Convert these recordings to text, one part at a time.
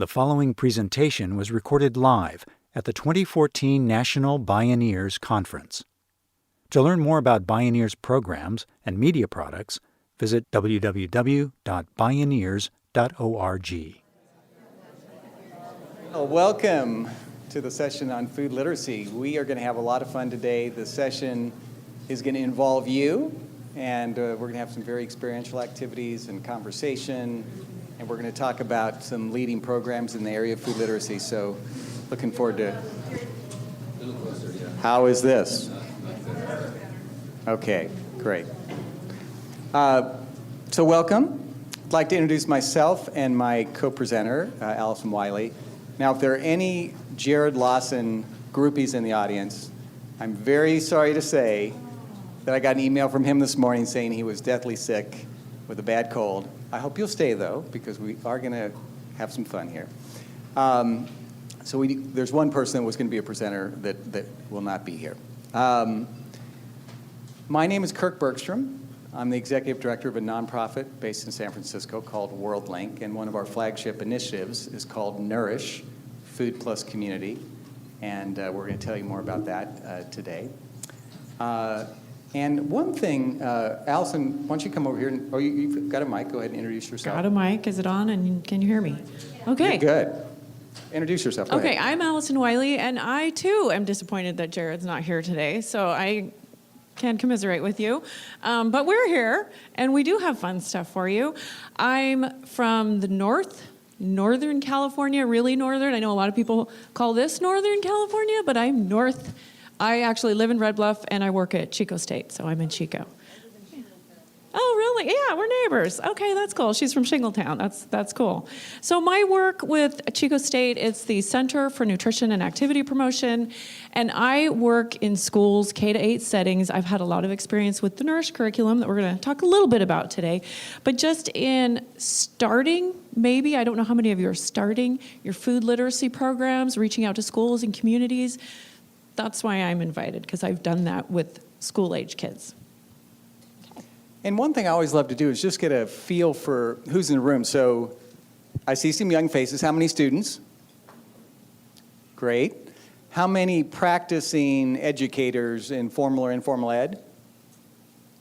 The following presentation was recorded live at the 2014 National Bioneers Conference. To learn more about Bioneers programs and media products, visit www.bioneers.org. Well, welcome to the session on food literacy. We are going to have a lot of fun today. The session is going to involve you, and we're going to have some very experiential activities and conversation, and we're going to talk about some leading programs in the area of food literacy. So looking forward to it. How is this? Okay, great. So welcome. I'd like to introduce myself and my co-presenter, Alyson Wylie. Now, if there are any Jared Lawson groupies in the audience, I'm very sorry to say that I got an email from him this morning saying he was deathly sick with a bad cold. I hope you'll stay, though, because we are going to have some fun here. There's one person that was going to be a presenter that will not be here. My name is Kirk Bergstrom. I'm the executive director of a nonprofit based in San Francisco called WorldLink, and one of our flagship initiatives is called Nourish, Food Plus Community, and we're going to tell you more about that today. And one thing, Alyson, why don't you come over here? You've got a mic. Go ahead and introduce yourself. Got a mic. Is it on? And can you hear me? Okay. You're good. Introduce yourself. Go okay, ahead. I'm Alyson Wylie, and I, too, am disappointed that Jared's not here today, so I can commiserate with you. But we're here, and we do have fun stuff for you. I'm from the Northern California, really northern. I know a lot of people call this Northern California, but I'm north. I actually live in Red Bluff, and I work at Chico State, so I'm in Chico. Oh, really? Yeah, we're neighbors. Okay, that's cool. She's from Shingletown. That's cool. So my work with Chico State, it's the Center for Nutrition and Activity Promotion, and I work in schools, K-8 settings. I've had a lot of experience with the Nourish curriculum that we're going to talk a little bit about today. But just in starting, maybe, I don't know how many of you are starting your food literacy programs, reaching out to schools and communities. That's why I'm invited, because I've done that with school-age kids. And one thing I always love to do is just get a feel for who's in the room. So I see some young faces. How many students? Great. How many practicing educators in formal or informal ed?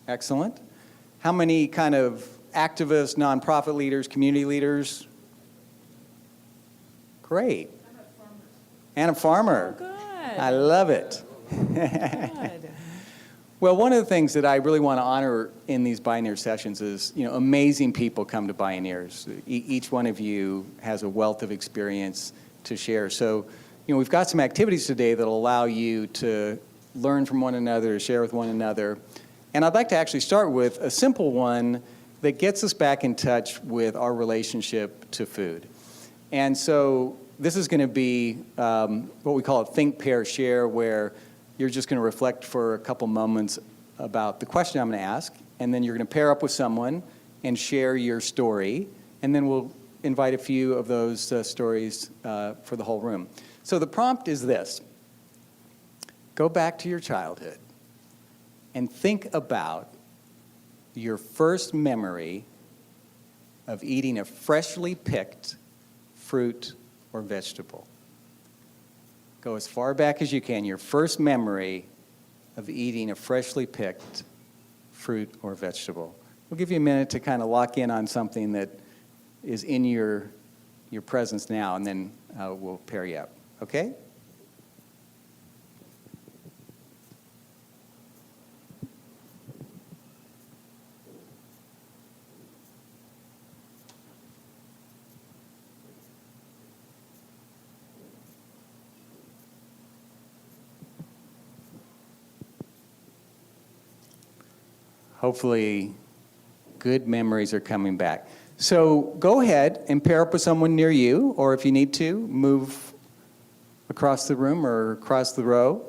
Excellent. How many kind of activists, nonprofit leaders, community leaders? Great. And a farmer. Oh, good. I love it. Good. Well, one of the things that I really want to honor in these Bioneer sessions is, amazing people come to Bioneers. Each one of you has a wealth of experience to share. So, we've got some activities today that will allow you to learn from one another, to share with one another. And I'd like to actually start with a simple one that gets us back in touch with our relationship to food. And so this is going to be what we call a think, pair, share, where you're just going to reflect for a couple moments about the question I'm going to ask, and then you're going to pair up with someone and share your story, and then we'll invite a few of those stories for the whole room. So the prompt is this. Go back to your childhood and think about your first memory of eating a freshly picked fruit or vegetable. Go as far back as you can, your first memory of eating a freshly picked fruit or vegetable. We'll give you a minute to kind of lock in on something that is in your presence now, and then we'll pair you up. Okay? Hopefully, good memories are coming back. So go ahead and pair up with someone near you, or if you need to, move across the room or across the row,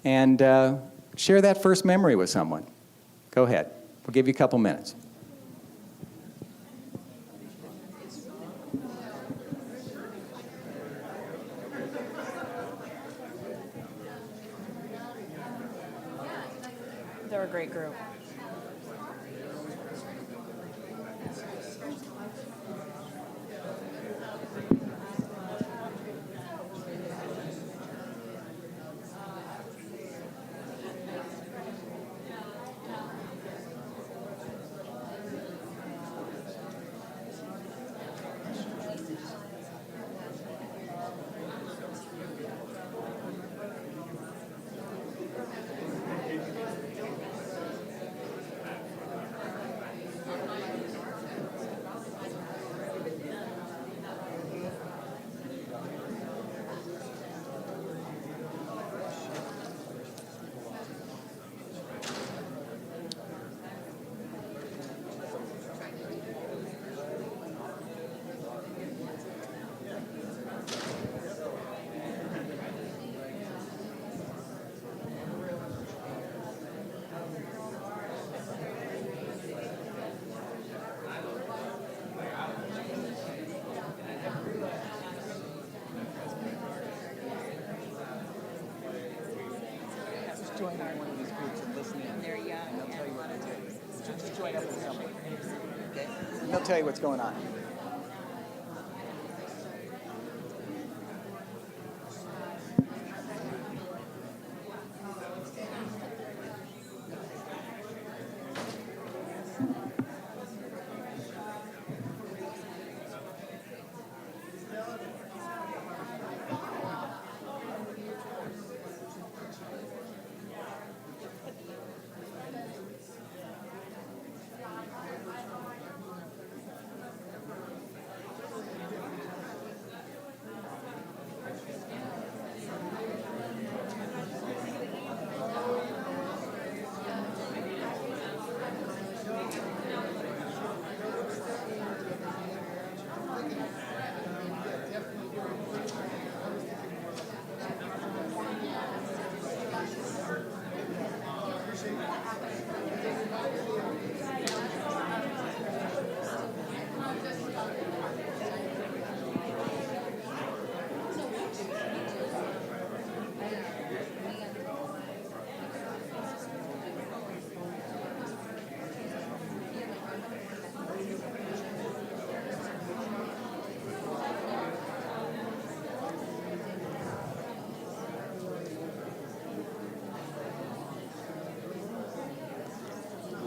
and share that first memory with someone. Go ahead. We'll give you a couple minutes. They're a great group. join in one of these groups and listen in. They're young. And they'll tell you what to do. Just join up with someone, okay? And they'll tell you what's going on.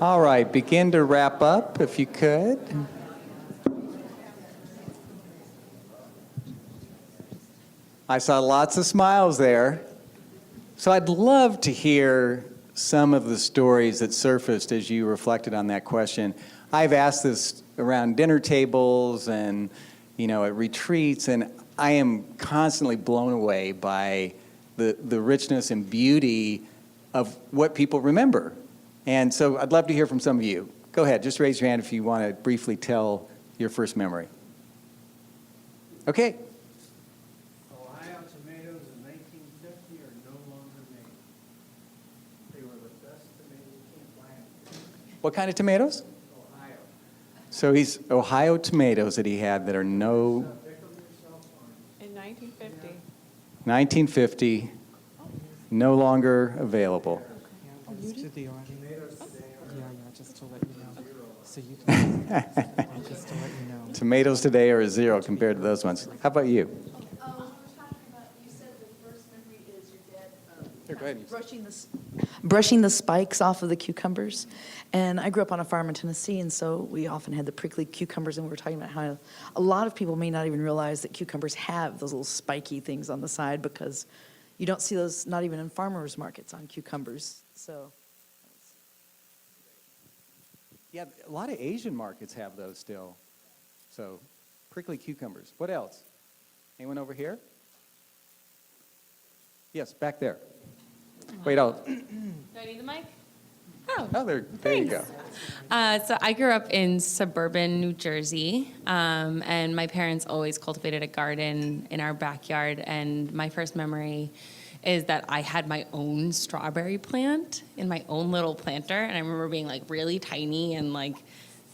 All right, begin to wrap up if you could. I saw lots of smiles there. So I'd love to hear some of the stories that surfaced as you reflected on that question. I've asked this around dinner tables and, at retreats, and I am constantly blown away by the richness and beauty of what people remember. And so I'd love to hear from some of you. Go ahead, just raise your hand if you want to briefly tell your first memory. Okay. Ohio tomatoes in 1950 are no longer made. They were the best tomatoes you can plant. What kind of tomatoes? Ohio. So he's Ohio tomatoes that he had that are no... In 1950. 1950, no longer available. To the audience. Yeah, just to let you know. So you can, just to let you know. Tomatoes today are a zero compared to those ones. How about you? We were talking about, you said the first memory is your dad Here, go ahead. brushing the spikes off of the cucumbers. And I grew up on a farm in Tennessee, and so we often had the prickly cucumbers, and we were talking about how a lot of people may not even realize that cucumbers have those little spiky things on the side because you don't see those, not even in farmers markets, on cucumbers. So... Yeah, a lot of Asian markets have those still. So, prickly cucumbers. What else? Anyone over here? Yes, back there. Wait, Do I need the mic? oh, there you go. So I grew up in suburban New Jersey, and my parents always cultivated a garden in our backyard. And my first memory is that I had my own strawberry plant in my own little planter, and I remember being like really tiny and like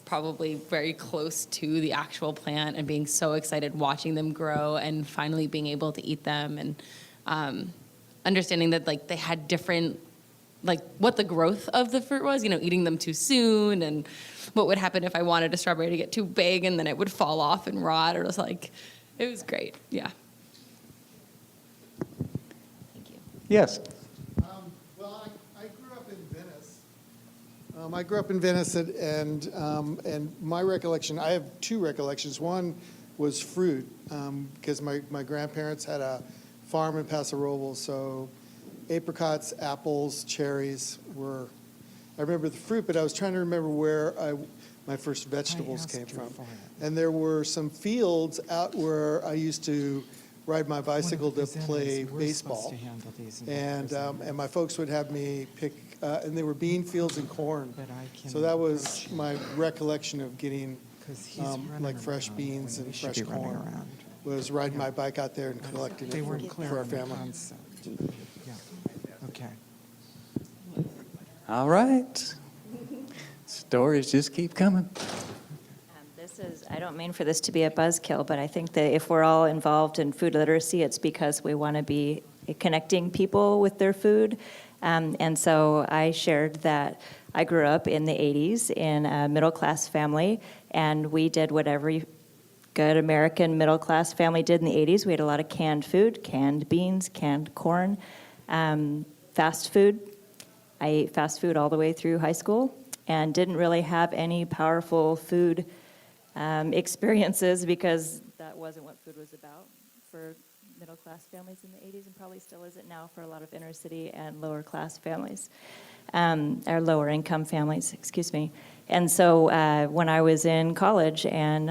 probably very close to the actual plant and being so excited watching them grow and finally being able to eat them and understanding that like they had different, like what the growth of the fruit was, eating them too soon and what would happen if I wanted a strawberry to get too big and then it would fall off and rot, or it was great, yeah. Yes. Well, I grew up in Venice. I grew up in Venice, and my recollection, I have two recollections. One was fruit, because my grandparents had a farm in Paso Robles, so apricots, apples, cherries were, I remember the fruit, but I was trying to remember where my first vegetables came from. And there were some fields out where I used to ride my bicycle to play baseball. And my folks would have me pick, and they were bean fields and corn. So that was my recollection of getting like fresh beans and fresh corn. Was riding my bike out there and collecting it for our family. Yeah. Okay. All right. Stories just keep coming. I don't mean for this to be a buzzkill, but I think that if we're all involved in food literacy, it's because we want to be connecting people with their food. And so I shared that I grew up in the 80s in a middle-class family, and we did what every good American middle-class family did in the 80s. We had a lot of canned food, canned beans, canned corn, fast food. I ate fast food all the way through high school and didn't really have any powerful food experiences because that wasn't what food was about for middle-class families in the 80s, and probably still isn't now for a lot of inner-city and lower-class families, or lower-income families, excuse me. And so when I was in college and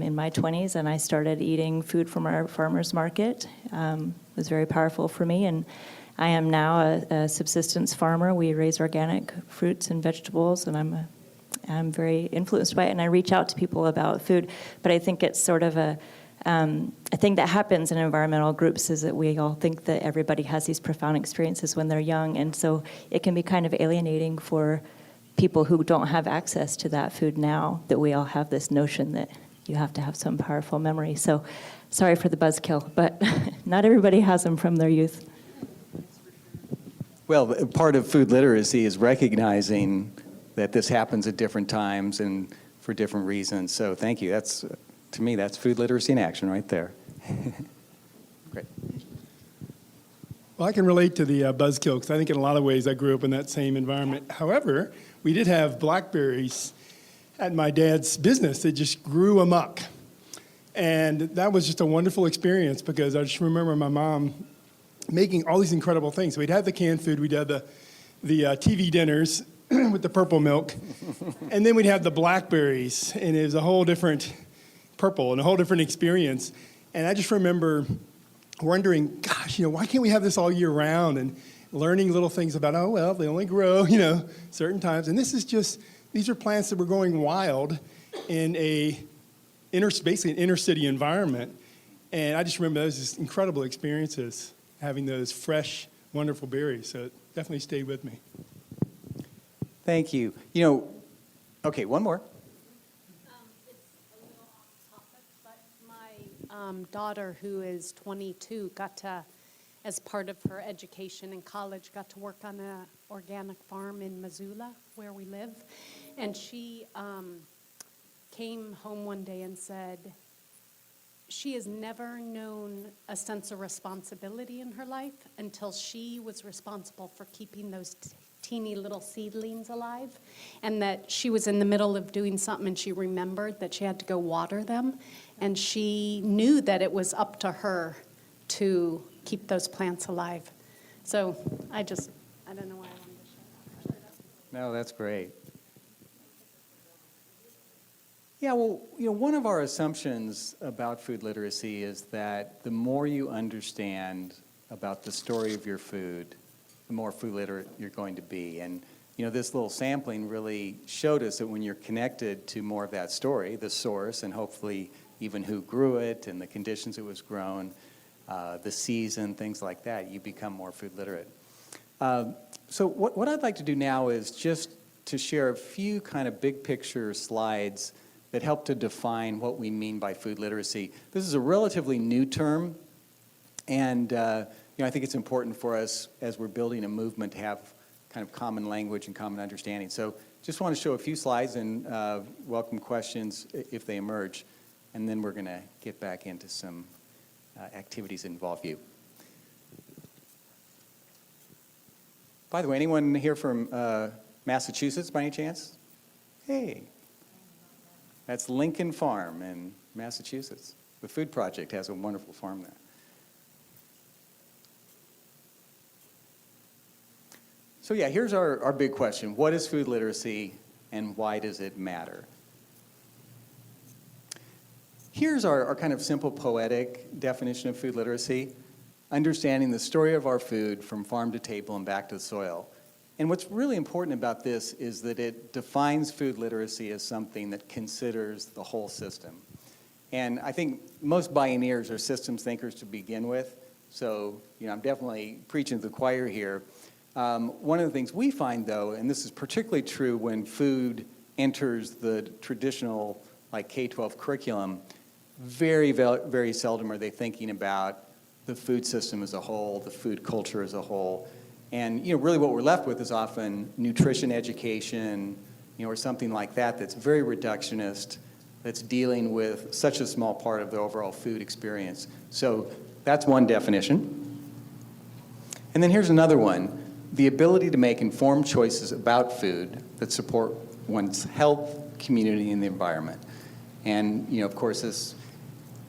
in my 20s, and I started eating food from our farmer's market, it was very powerful for me. And I am now a subsistence farmer. We raise organic fruits and vegetables, and I'm very influenced by it, and I reach out to people about food. But I think it's sort of a thing that happens in environmental groups is that we all think that everybody has these profound experiences when they're young, and so it can be kind of alienating for people who don't have access to that food now, that we all have this notion that you have to have some powerful memory. So sorry for the buzzkill, but not everybody has them from their youth. Well, part of food literacy is recognizing that this happens at different times and for different reasons. So thank you. That's, to me, that's food literacy in action right there. Great. Well, I can relate to the buzzkill because I think in a lot of ways I grew up in that same environment. However, we did have blackberries at my dad's business that just grew amok. And that was just a wonderful experience because I just remember my mom making all these incredible things. We'd have the canned food, we'd have the TV dinners with the purple milk, and then we'd have the blackberries, and it was a whole different purple and a whole different experience. And I just remember wondering, gosh, why can't we have this all year round? And learning little things about, oh, well, they only grow, certain times. And these are plants that were going wild in basically an inner city environment. And I just remember those just incredible experiences, having those fresh, wonderful berries. So it definitely stayed with me. Thank you. Okay, one more. It's a little off topic, but my daughter, who is 22, got to, as part of her education in college, got to work on an organic farm in Missoula, where we live. And she came home one day and said she has never known a sense of responsibility in her life until she was responsible for keeping those teeny little seedlings alive, and that she was in the middle of doing something and she remembered that she had to go water them, and she knew that it was up to her to keep those plants alive. So I don't know why I wanted to share that. No, that's great. Yeah, well, one of our assumptions about food literacy is that the more you understand about the story of your food, the more food literate you're going to be. And, this little sampling really showed us that when you're connected to more of that story, the source, and hopefully even who grew it and the conditions it was grown, the season, things like that, you become more food literate. So what I'd like to do now is just to share a few kind of big picture slides that help to define what we mean by food literacy. This is a relatively new term, and I think it's important for us as we're building a movement to have kind of common language and common understanding. So just want to show a few slides and welcome questions if they emerge, and then we're going to get back into some activities that involve you. By the way, anyone here from Massachusetts by any chance? Hey. That's Lincoln Farm in Massachusetts. The Food Project has a wonderful farm there. So yeah, here's our big question. What is food literacy and why does it matter? Here's our kind of simple poetic definition of food literacy. Understanding the story of our food from farm to table and back to the soil. And what's really important about this is that it defines food literacy as something that considers the whole system. And I think most Bioneers are systems thinkers to begin with. So, I'm definitely preaching to the choir here. One of the things we find, though, and this is particularly true when food enters the traditional, like K-12 curriculum, very, very seldom are they thinking about the food system as a whole, the food culture as a whole. And really what we're left with is often nutrition education, or something like that that's very reductionist, that's dealing with such a small part of the overall food experience. So that's one definition. And then here's another one: the ability to make informed choices about food that support one's health, community, and the environment. And, of course, this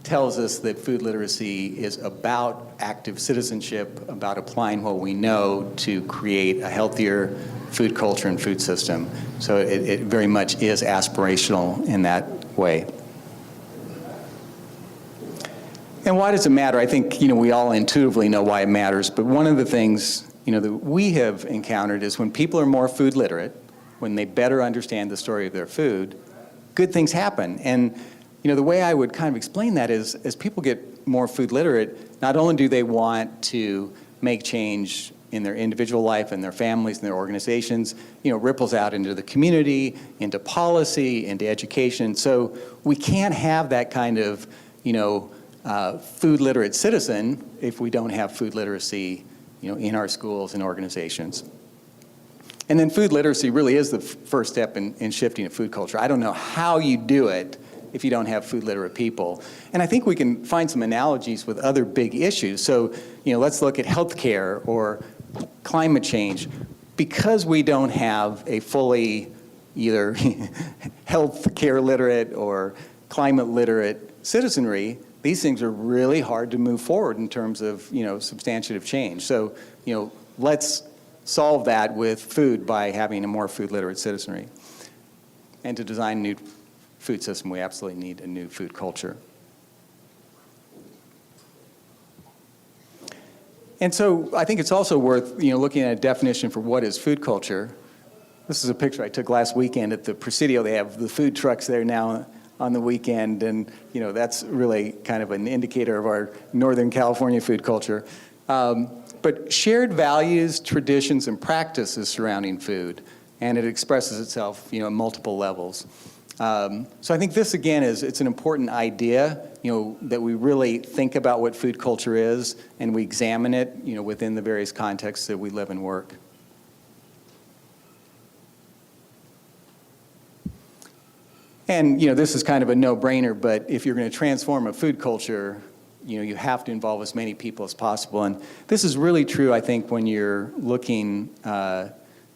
tells us that food literacy is about active citizenship, about applying what we know to create a healthier food culture and food system. So it very much is aspirational in that way. And why does it matter? I think, we all intuitively know why it matters, but one of the things, that we have encountered is when people are more food literate, when they better understand the story of their food, good things happen. And, the way I would kind of explain that is, as people get more food literate, not only do they want to make change in their individual life and their families and their organizations, ripples out into the community, into policy, into education. So we can't have that kind of, food literate citizen if we don't have food literacy, in our schools and organizations. And then food literacy really is the first step in shifting a food culture. I don't know how you do it if you don't have food literate people. And I think we can find some analogies with other big issues. So, let's look at healthcare or climate change. Because we don't have a fully either healthcare literate or climate literate citizenry, these things are really hard to move forward in terms of, substantive change. So, let's solve that with food by having a more food literate citizenry. And to design a new food system, we absolutely need a new food culture. And so I think it's also worth, looking at a definition for what is food culture. This is a picture I took last weekend at the Presidio. They have the food trucks there now on the weekend, and that's really kind of an indicator of our Northern California food culture. But shared values, traditions, and practices surrounding food, and it expresses itself, at multiple levels. So I think this, again, it's an important idea, that we really think about what food culture is, and we examine it, within the various contexts that we live and work. And, this is kind of a no-brainer, but if you're going to transform a food culture, you have to involve as many people as possible. And this is really true, I think, when you're looking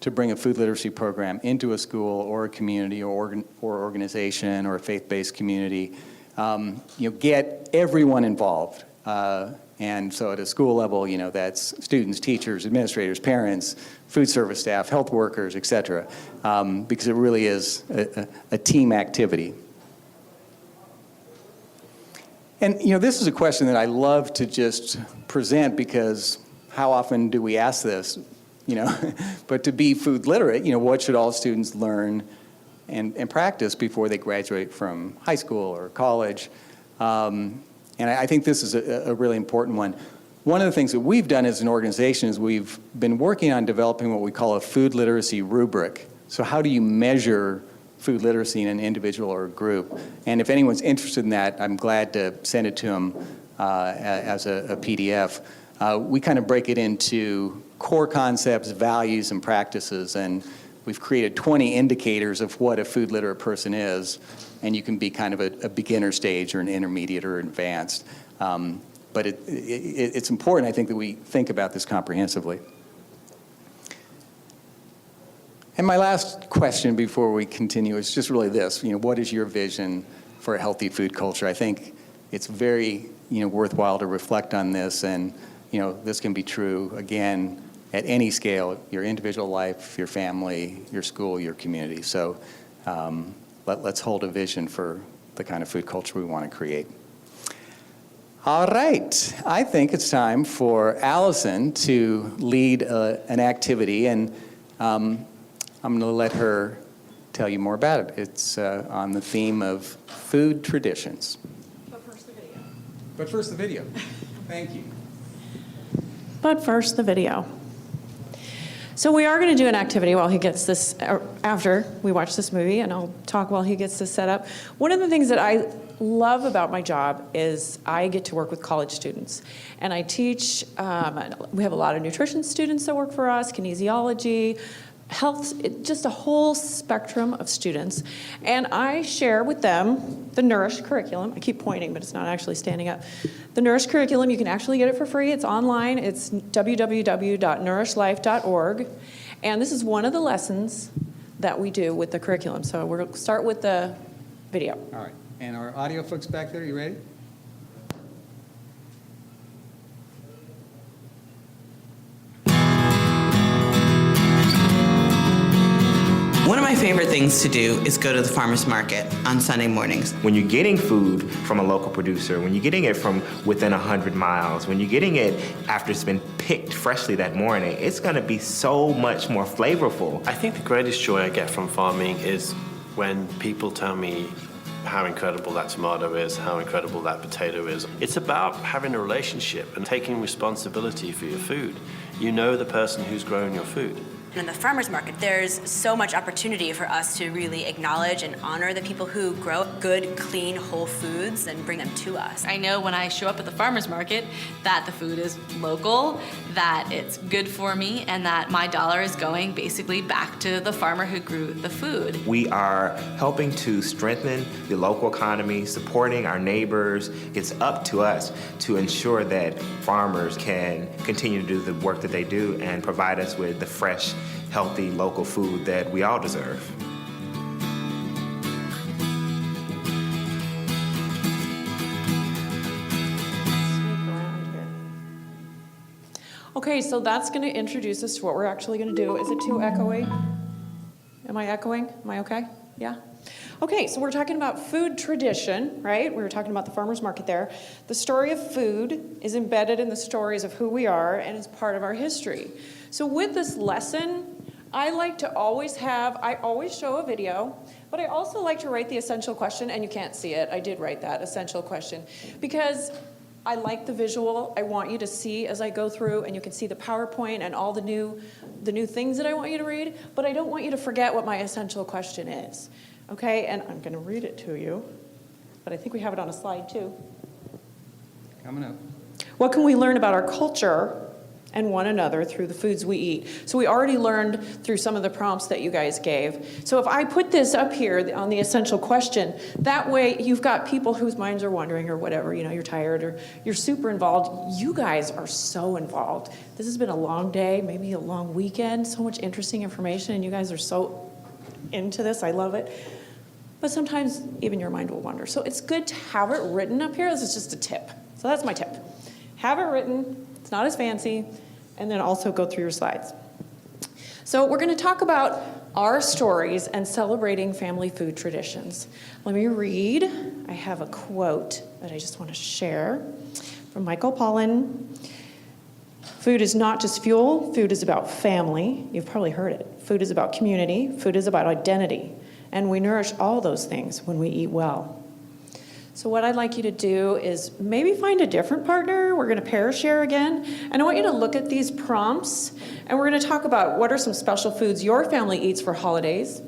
to bring a food literacy program into a school or a community or organization or a faith-based community. Get everyone involved. And so at a school level, that's students, teachers, administrators, parents, food service staff, health workers, et cetera, because it really is a team activity. And, this is a question that I love to just present because how often do we ask this, But to be food literate, what should all students learn and practice before they graduate from high school or college? And I think this is a really important one. One of the things that we've done as an organization is we've been working on developing what we call a food literacy rubric. So how do you measure food literacy in an individual or a group? And if anyone's interested in that, I'm glad to send it to them as a PDF. We kind of break it into core concepts, values, and practices, and we've created 20 indicators of what a food literate person is, and you can be kind of a beginner stage or an intermediate or advanced. But it's important, I think, that we think about this comprehensively. And my last question before we continue is just really this, what is your vision for a healthy food culture? I think it's very, worthwhile to reflect on this, and, this can be true, again, at any scale, your individual life, your family, your school, your community. So let's hold a vision for the kind of food culture we want to create. All right, I think it's time for Alyson to lead an activity, and I'm going to let her tell you more about it. It's on the theme of food traditions. But first the video. But first the video. Thank you. But first the video. So we are going to do an activity while he gets this, after we watch this movie, and I'll talk while he gets this set up. One of the things that I love about my job is I get to work with college students. And I teach, we have a lot of nutrition students that work for us, kinesiology, health, just a whole spectrum of students. And I share with them the Nourish curriculum. I keep pointing, but it's not actually standing up. The Nourish curriculum, you can actually get it for free. It's online. It's www.nourishlife.org. And this is one of the lessons that we do with the curriculum. So we'll start with the video. All right. And our audio folks back there, you ready? One of my favorite things to do is go to the farmer's market on Sunday mornings. When you're getting food from a local producer, when you're getting it from within 100 miles, when you're getting it after it's been picked freshly that morning, it's going to be so much more flavorful. I think the greatest joy I get from farming is when people tell me how incredible that tomato is, how incredible that potato is. It's about having a relationship and taking responsibility for your food. You know the person who's growing your food. In the farmers market, there's so much opportunity for us to really acknowledge and honor the people who grow good, clean, whole foods and bring them to us. I know when I show up at the farmer's market that the food is local, that it's good for me, and that my dollar is going basically back to the farmer who grew the food. We are helping to strengthen the local economy, supporting our neighbors. It's up to us to ensure that farmers can continue to do the work that they do and provide us with the fresh, healthy local food that we all deserve. Okay, so that's going to introduce us to what we're actually going to do. Is it too echoey? Am I echoing? Am I okay? Yeah? Okay, so we're talking about food tradition, right? We were talking about the farmer's market there. The story of food is embedded in the stories of who we are and is part of our history. So with this lesson, I like to always show a video, but I also like to write the essential question, and you can't see it. I did write that essential question because I like the visual. I want you to see as I go through, and you can see the PowerPoint and all the new things that I want you to read, but I don't want you to forget what my essential question is. Okay, and I'm going to read it to you, but I think we have it on a slide too. Coming up. What can we learn about our culture and one another through the foods we eat? So we already learned through some of the prompts that you guys gave. So if I put this up here on the essential question, that way you've got people whose minds are wandering or whatever, you're tired or you're super involved. You guys are so involved. This has been a long day, maybe a long weekend, so much interesting information, and you guys are so into this. I love it. But sometimes even your mind will wander. So it's good to have it written up here. This is just a tip. So that's my tip. Have it written. It's not as fancy. And then also go through your slides. So we're going to talk about our stories and celebrating family food traditions. Let me read. I have a quote that I just want to share from Michael Pollan. Food is not just fuel. Food is about family. You've probably heard it. Food is about community. Food is about identity. And we nourish all those things when we eat well. So what I'd like you to do is maybe find a different partner. We're going to pair share again. And I want you to look at these prompts. And we're going to talk about what are some special foods your family eats for holidays.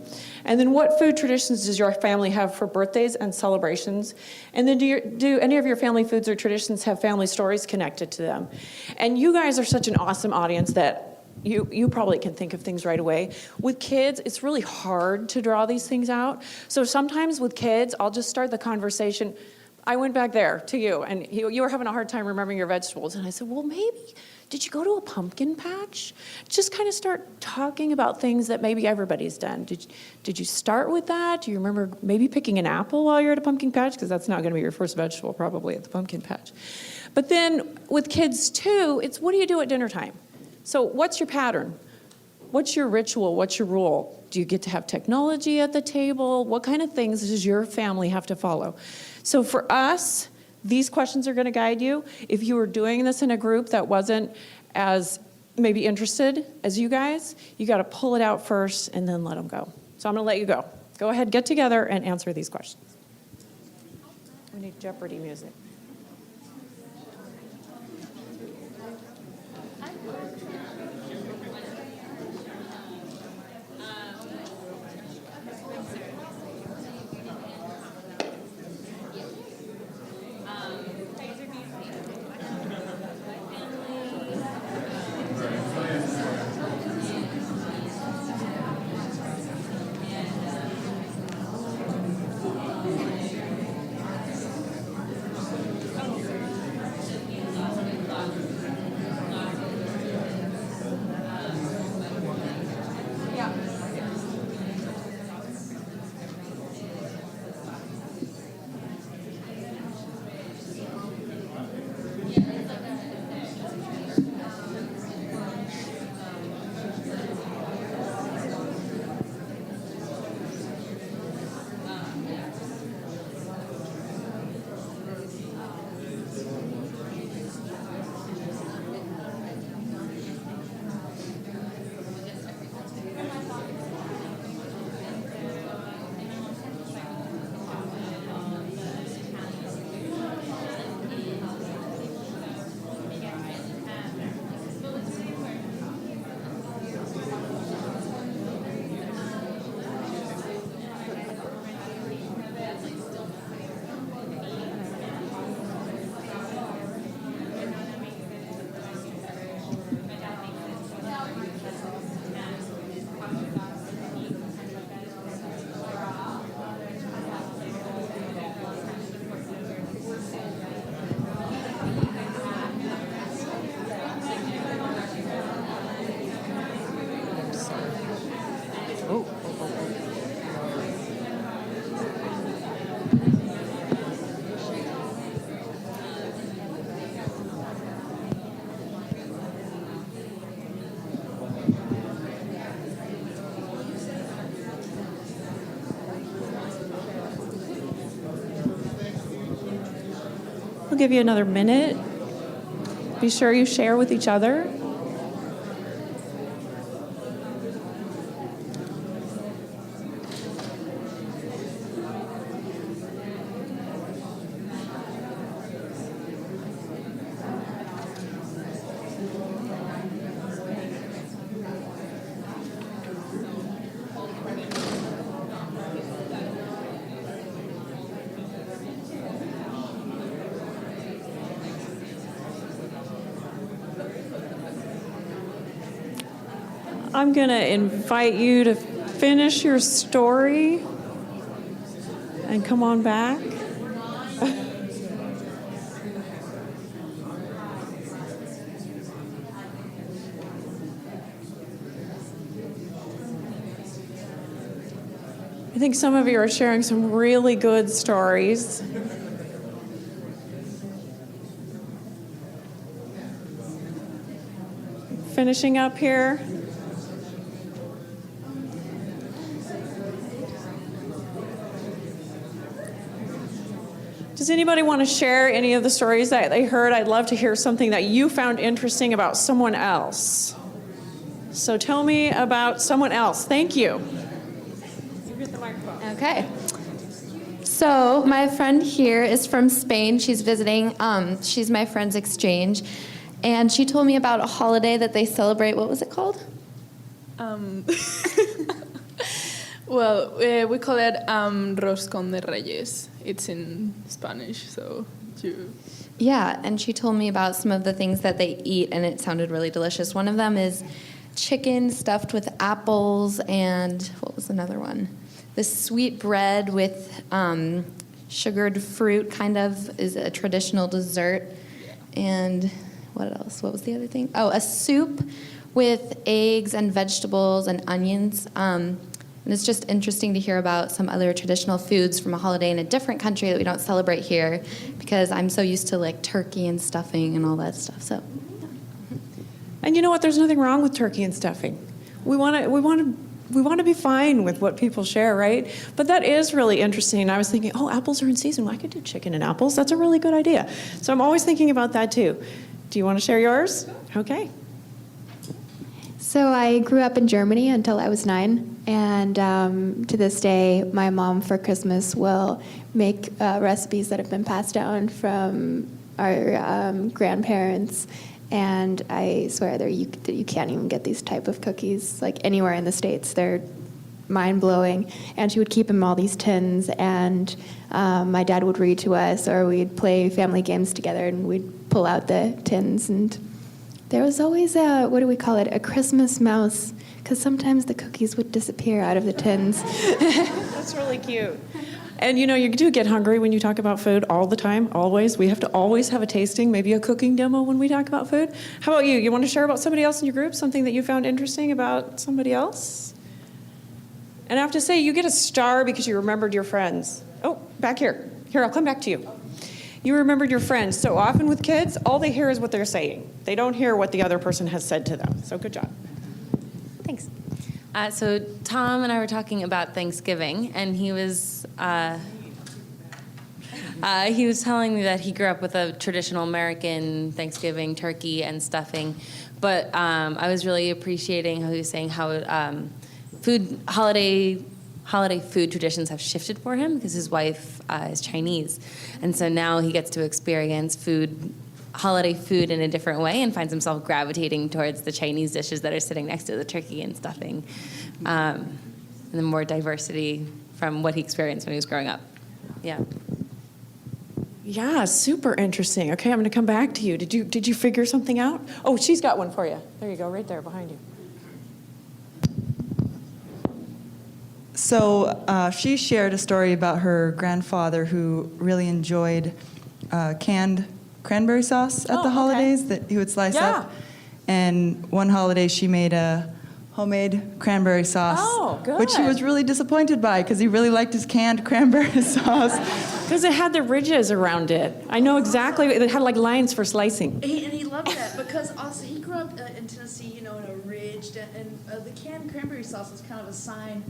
And then what food traditions does your family have for birthdays and celebrations? And then do any of your family foods or traditions have family stories connected to them? And you guys are such an awesome audience that you probably can think of things right away. With kids, it's really hard to draw these things out. So sometimes with kids, I'll just start the conversation. I went back there to you, and you were having a hard time remembering your vegetables. And I said, well, maybe, did you go to a pumpkin patch? Just kind of start talking about things that maybe everybody's done. Did you start with that? Do you remember maybe picking an apple while you're at a pumpkin patch? Because that's not going to be your first vegetable probably at the pumpkin patch. But then with kids too, it's what do you do at dinner time? So what's your pattern? What's your ritual? What's your rule? Do you get to have technology at the table? What kind of things does your family have to follow? So for us, these questions are going to guide you. If you were doing this in a group that wasn't as maybe interested as you guys, you got to pull it out first and then let them go. So I'm going to let you go. Go ahead, get together and answer these questions. We need Jeopardy music. give you another minute. Be sure you share with each other. I'm going to invite you to finish your story and come on back. I think some of you are sharing some really good stories. Finishing up here. Does anybody want to share any of the stories that they heard? I'd love to hear something that you found interesting about someone else. So tell me about someone else. Thank you. You get the microphone. Okay. So my friend here is from Spain. She's visiting. She's my friend's exchange. And she told me about a holiday that they celebrate. What was it called? Well, we call it Roscón de Reyes. It's in Spanish, so you... Yeah, and she told me about some of the things that they eat, and it sounded really delicious. One of them is chicken stuffed with apples, and what was another one? This sweet bread with sugared fruit, kind of, is a traditional dessert. And what else? What was the other thing? Oh, a soup with eggs and vegetables and onions. And it's just interesting to hear about some other traditional foods from a holiday in a different country that we don't celebrate here, because I'm so used to like turkey and stuffing and all that stuff. So, and you know what? There's nothing wrong with turkey and stuffing. We want to be fine with what people share, right? But that is really interesting. I was thinking, oh, apples are in season. Well, I could do chicken and apples. That's a really good idea. So I'm always thinking about that too. Do you want to share yours? Okay. So I grew up in Germany until I was 9, and to this day, my mom for Christmas will make recipes that have been passed down from our grandparents, and I swear that you can't even get these type of cookies like anywhere in the States. They're mind-blowing, and she would keep them in all these tins, and my dad would read to us, or we'd play family games together, and we'd pull out the tins, and there was always a Christmas mouse, because sometimes the cookies would disappear out of the tins. That's really cute. And you know, you do get hungry when you talk about food all the time, always. We have to always have a tasting, maybe a cooking demo when we talk about food. How about you? You want to share about somebody else in your group, something that you found interesting about somebody else? And I have to say, you get a star because you remembered your friends. Oh, back here. Here, I'll come back to you. You remembered your friends. So often with kids, all they hear is what they're saying. They don't hear what the other person has said to them. So good job. Thanks. So Tom and I were talking about Thanksgiving, and he was telling me that he grew up with a traditional American Thanksgiving turkey and stuffing. But I was really appreciating how he was saying how holiday food traditions have shifted for him because his wife is Chinese. And so now he gets to experience holiday food in a different way and finds himself gravitating towards the Chinese dishes that are sitting next to the turkey and stuffing. And the more diversity from what he experienced when he was growing up. Yeah. Yeah, super interesting. Okay, I'm going to come back to you. Did you figure something out? Oh, she's got one for you. There you go, right there behind you. So she shared a story about her grandfather who really enjoyed canned cranberry sauce at the holidays that he would slice up. And one holiday she made a homemade cranberry sauce, which he was really disappointed by because he really liked his canned cranberry sauce. Because it had the ridges around it. I know exactly. It had like lines for slicing. And he loved that because also he grew up in Tennessee, in a ridge, and the canned cranberry sauce was kind of a sign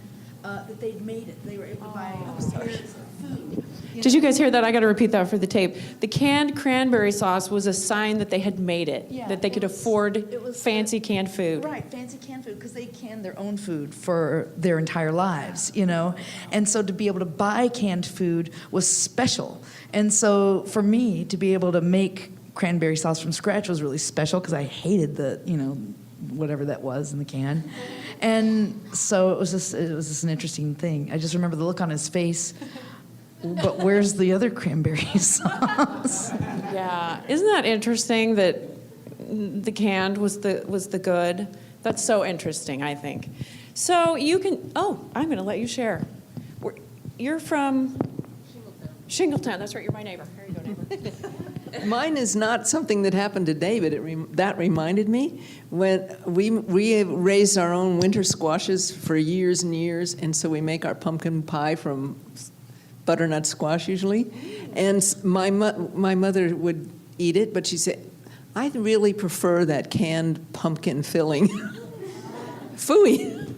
that they'd made it. They were able to buy prepared food. Did you guys hear that? I got to repeat that for the tape. The canned cranberry sauce was a sign that they had made it, Yeah, that they could afford fancy canned food. Right, fancy canned food, because they canned their own food for their entire lives, you know? And so to be able to buy canned food was special. And so for me, to be able to make cranberry sauce from scratch was really special, because I hated the, whatever that was in the can. And so it was just an interesting thing. I just remember the look on his face. But where's the other cranberry sauce? Yeah, isn't that interesting that the canned was the good? That's so interesting, I think. So you can. Oh, I'm going to let you share. You're from Shingletown. That's right. You're my neighbor. Here you go, neighbor. Mine is not something that happened to David. That reminded me when we raised our own winter squashes for years and years, and so we make our pumpkin pie from butternut squash usually. And my mother would eat it, but she said, I really prefer that canned pumpkin filling. Phooey.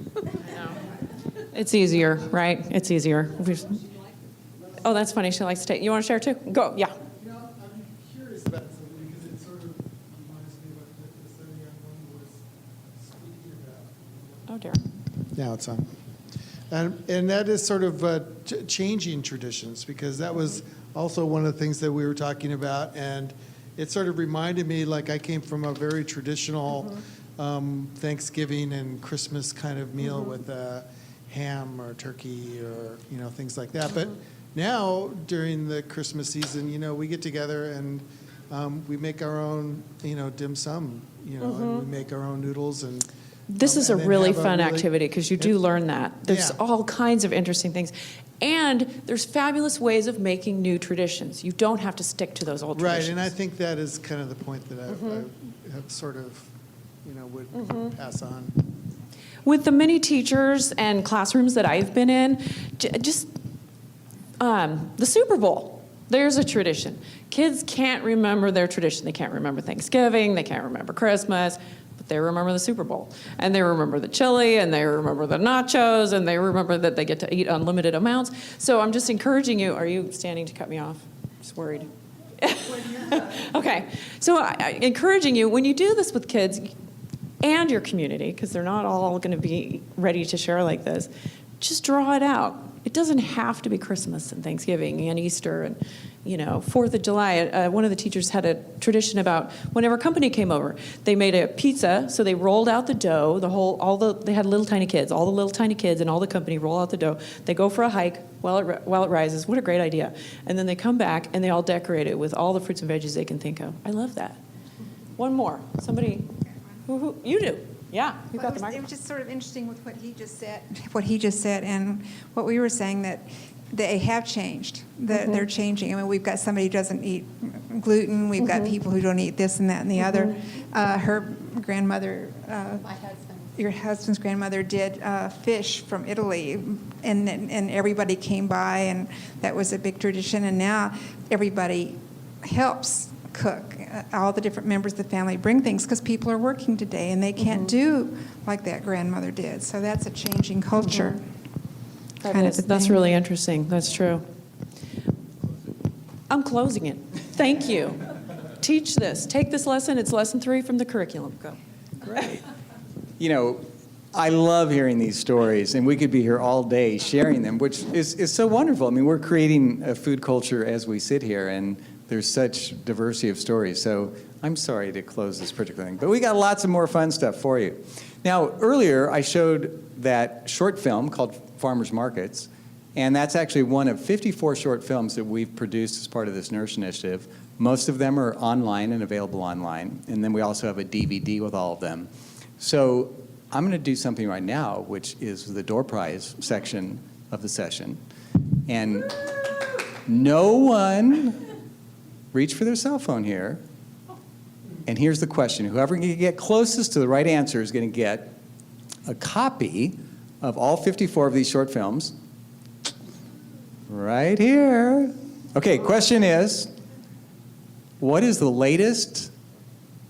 It's easier, right? It's easier. Oh, that's funny. She likes to take. You want to share too? Go. Yeah. I'm curious about something because it sort of reminds me of what the study on was speaking about. Oh, dear. Now it's on. And that is sort of changing traditions, because that was also one of the things that we were talking about. And it sort of reminded me, like I came from a very traditional Thanksgiving and Christmas kind of meal with ham or turkey or, things like that. But now during the Christmas season, we get together and we make our own, dim sum, and we make our own noodles and. This is a really fun activity because you do learn that. There's all kinds of interesting things. And there's fabulous ways of making new traditions. You don't have to stick to those old traditions. Right, and I think that is kind of the point that I have sort of, would pass on. With the many teachers and classrooms that I've been in, just the Super Bowl, there's a tradition. Kids can't remember their tradition. They can't remember Thanksgiving. They can't remember Christmas. But they remember the Super Bowl, and they remember the chili, and they remember the nachos, and they remember that they get to eat unlimited amounts. So I'm just encouraging you. Are you standing to cut me off? Just worried. Okay. So encouraging you, when you do this with kids and your community, because they're not all going to be ready to share like this, just draw it out. It doesn't have to be Christmas and Thanksgiving and Easter and 4th of July. One of the teachers had a tradition about whenever company came over, they made a pizza, so they rolled out the dough, they had little tiny kids, all the little tiny kids and all the company roll out the dough. They go for a hike while it rises. What a great idea. And then they come back and they all decorate it with all the fruits and veggies they can think of. I love that. One more. Somebody, who you do. Yeah, you got the microphone. It was just sort of interesting with what he just said, and what we were saying, that they have changed. They're changing. I mean, we've got somebody who doesn't eat gluten. We've got people who don't eat this and that and the other. Her grandmother, your husband's grandmother, did fish from Italy, and everybody came by, and that was a big tradition. And now everybody helps cook. All the different members of the family bring things because people are working today and they can't do like that grandmother did. So that's a changing culture. That's really interesting. That's true. I'm closing it. Thank you. Teach this. Take this lesson. It's lesson 3 from the curriculum. Go. Great. I love hearing these stories, and we could be here all day sharing them, which is so wonderful. I mean, we're creating a food culture as we sit here, and there's such diversity of stories. So I'm sorry to close this particular thing, but we got lots of more fun stuff for you. Now, earlier I showed that short film called Farmers Markets, and that's actually one of 54 short films that we've produced as part of this Nourish Initiative. Most of them are online and available online, and then we also have a DVD with all of them. So I'm going to do something right now, which is the door prize section of the session. And no one reach for their cell phone here. And here's the question. Whoever can get closest to the right answer is going to get a copy of all 54 of these short films right here. Okay, question is, what is the latest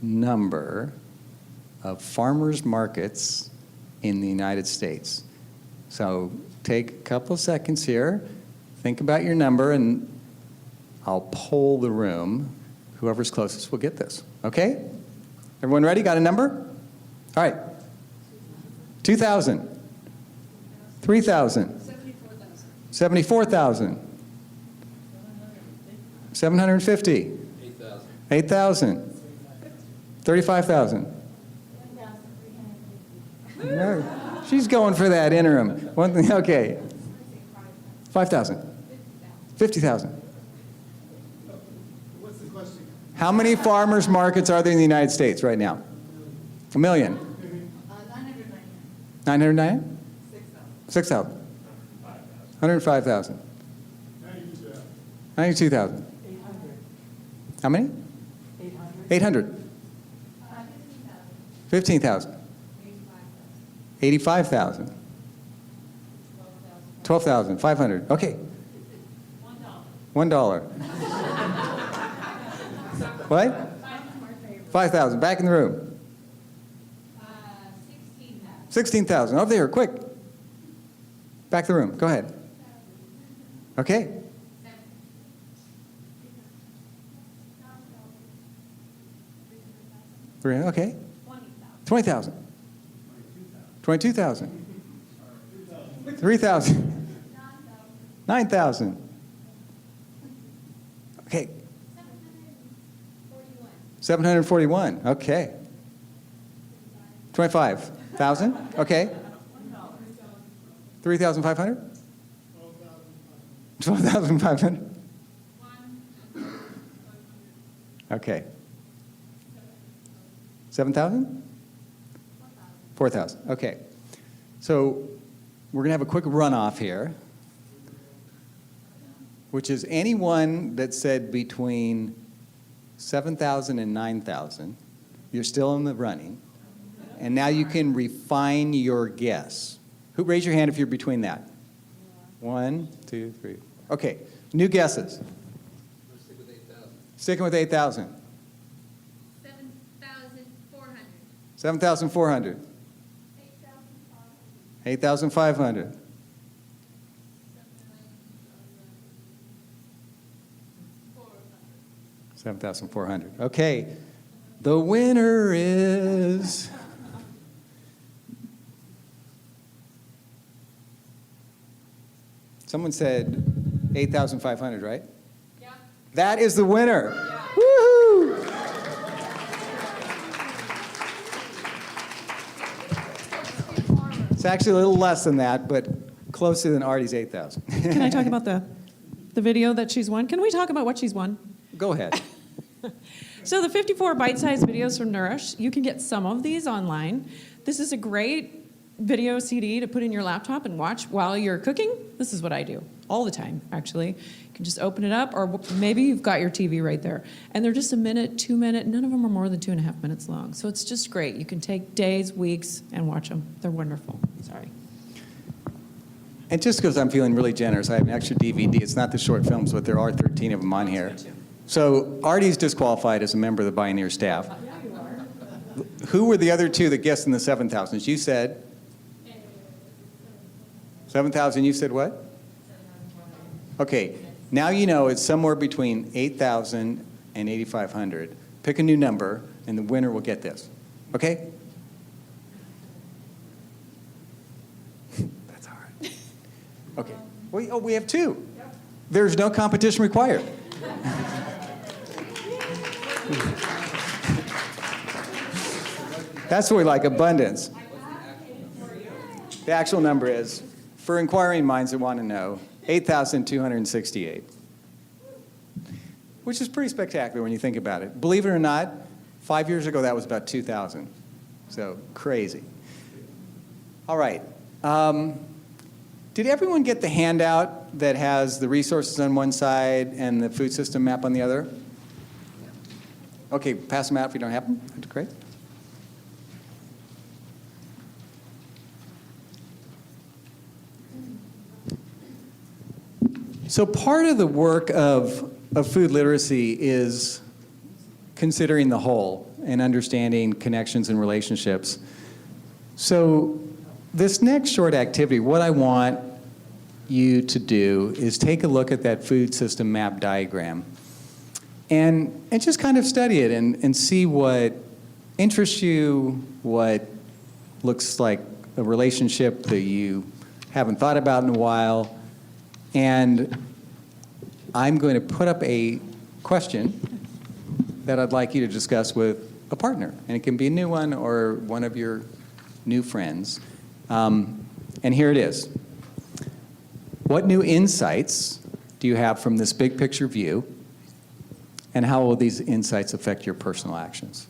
number of farmers markets in the United States? So take a couple of seconds here, think about your number, and I'll poll the room. Whoever's closest will get this. Okay? Everyone ready? Got a number? All right. 2,000. 3,000. 74,000. 750. 8,000. 35,000. No, she's going for that interim. One thing, okay. 5,000. 50,000. What's the question? How many farmers markets are there in the United States right now? 1 million. 909? 6,000. 105,000. 92,000. How many? 800. 15,000. 85,000. 12,500. Okay. $1. What? 5,000. Back in the room. 16,000. Over there, quick. Back the room. Go ahead. Okay. 300. Okay. 20,000. 22,000. 3,000. 9,000. Okay. 741. Okay. 25,000. Okay. 3,500. 12,500. Okay. 7,000? 4,000. Okay. So we're going to have a quick runoff here, which is anyone that said between 7,000 and 9,000, you're still in the running. And now you can refine your guess. Who, raise your hand if you're between that? 1, 2, 3. Okay. New guesses. Stick with 8,000. Sticking with 8,000. 7,400. 7,400. 8,500. 7,400. Okay. The winner is... Someone said 8,500, right? Yeah. That is the winner. Yeah. Woohoo! It's actually a little less than that, but closer than Artie's 8,000. Can I talk about the video that she's won? Can we talk about what she's won? Go ahead. So the 54 bite-sized videos from Nourish, you can get some of these online. This is a great video CD to put in your laptop and watch while you're cooking. This is what I do all the time, actually. You can just open it up, or maybe you've got your TV right there. And they're just a minute, 2 minute, none of them are more than 2.5 minutes long. So it's just great. You can take days, weeks, and watch them. They're wonderful. Sorry. And just because I'm feeling really generous, I have an extra DVD. It's not the short films, but there are 13 of them on here. So Artie's disqualified as a member of the Bioneers staff. Who were the other two that guessed in the 7,000s? You said 7,000. You said what? Okay. Now you know it's somewhere between 8,000 and 8,500. Pick a new number, and the winner will get this. Okay? That's hard. Okay. We have two. There's no competition required. That's what we like, abundance. The actual number is, for inquiring minds that want to know, 8,268. Which is pretty spectacular when you think about it. Believe it or not, 5 years ago that was about 2,000. So crazy. All right. Did everyone get the handout that has the resources on one side and the food system map on the other? Okay, pass them out if you don't have them. That's great. So part of the work of food literacy is considering the whole and understanding connections and relationships. So this next short activity, what I want you to do is take a look at that food system map diagram and just kind of study it and see what interests you, what looks like a relationship that you haven't thought about in a while. And I'm going to put up a question that I'd like you to discuss with a partner. And it can be a new one or one of your new friends. And here it is. What new insights do you have from this big picture view? And how will these insights affect your personal actions?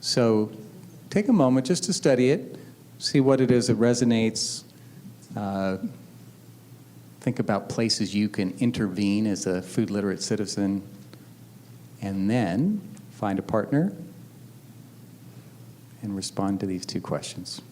So take a moment just to study it, see what it is that resonates. Think about places you can intervene as a food literate citizen. And then find a partner and respond to these two questions.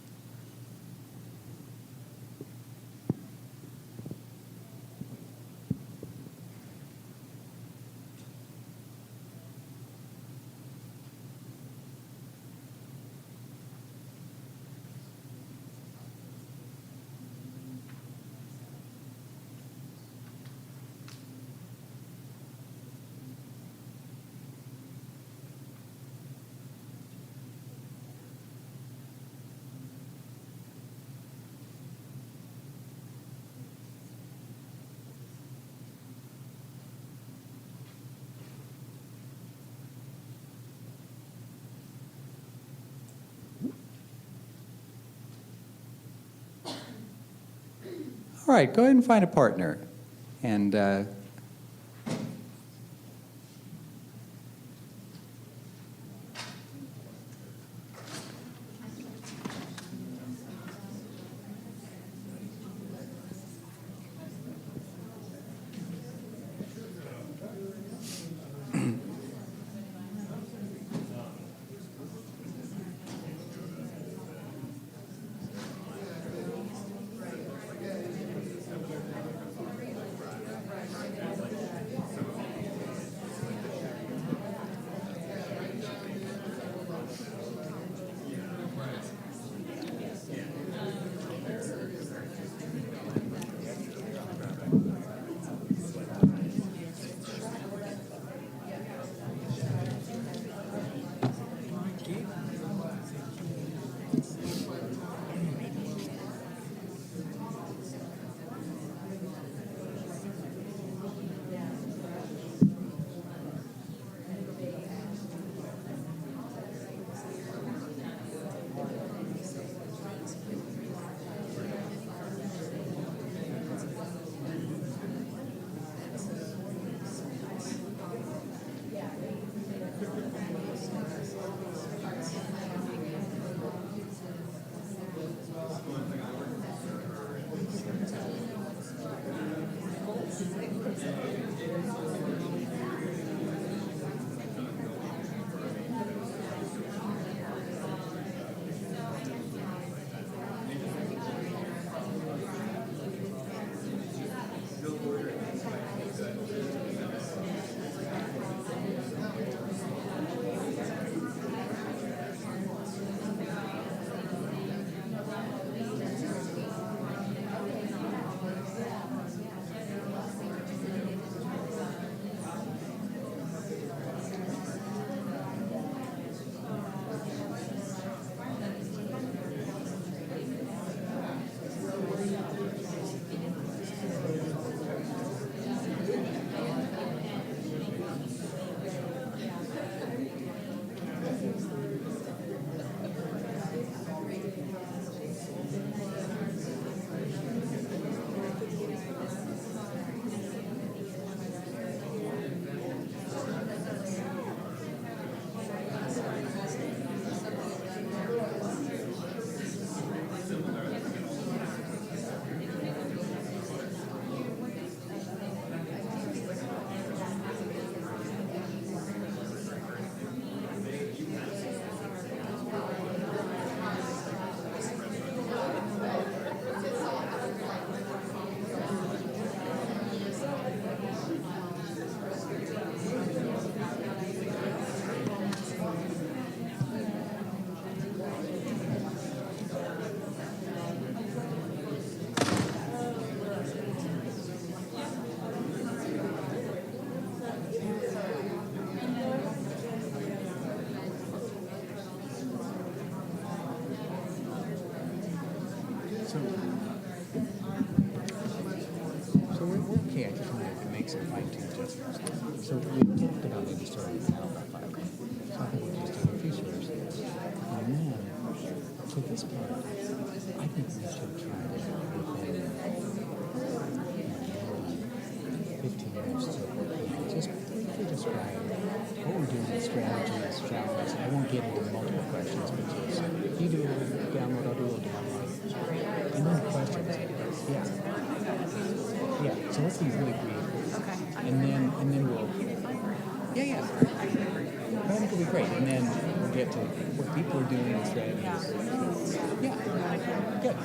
All right, go ahead and find a partner. And So we're okay. I just wanted to make some fine-tuned adjustments. So we talked about maybe starting with alpha fiber. So I think we'll just do a few shares there. And then, for this part, I think we should try to within 15 minutes to just briefly describe what we're doing with strategies, challenges. I won't get into multiple questions, but just you do a download, I'll do a little download. And then questions. Yeah. Yeah. So let's be really brief. Okay. And then we'll. Yeah. I think it'll be great. And then we'll get to what people are doing and strategies. Yeah. Good.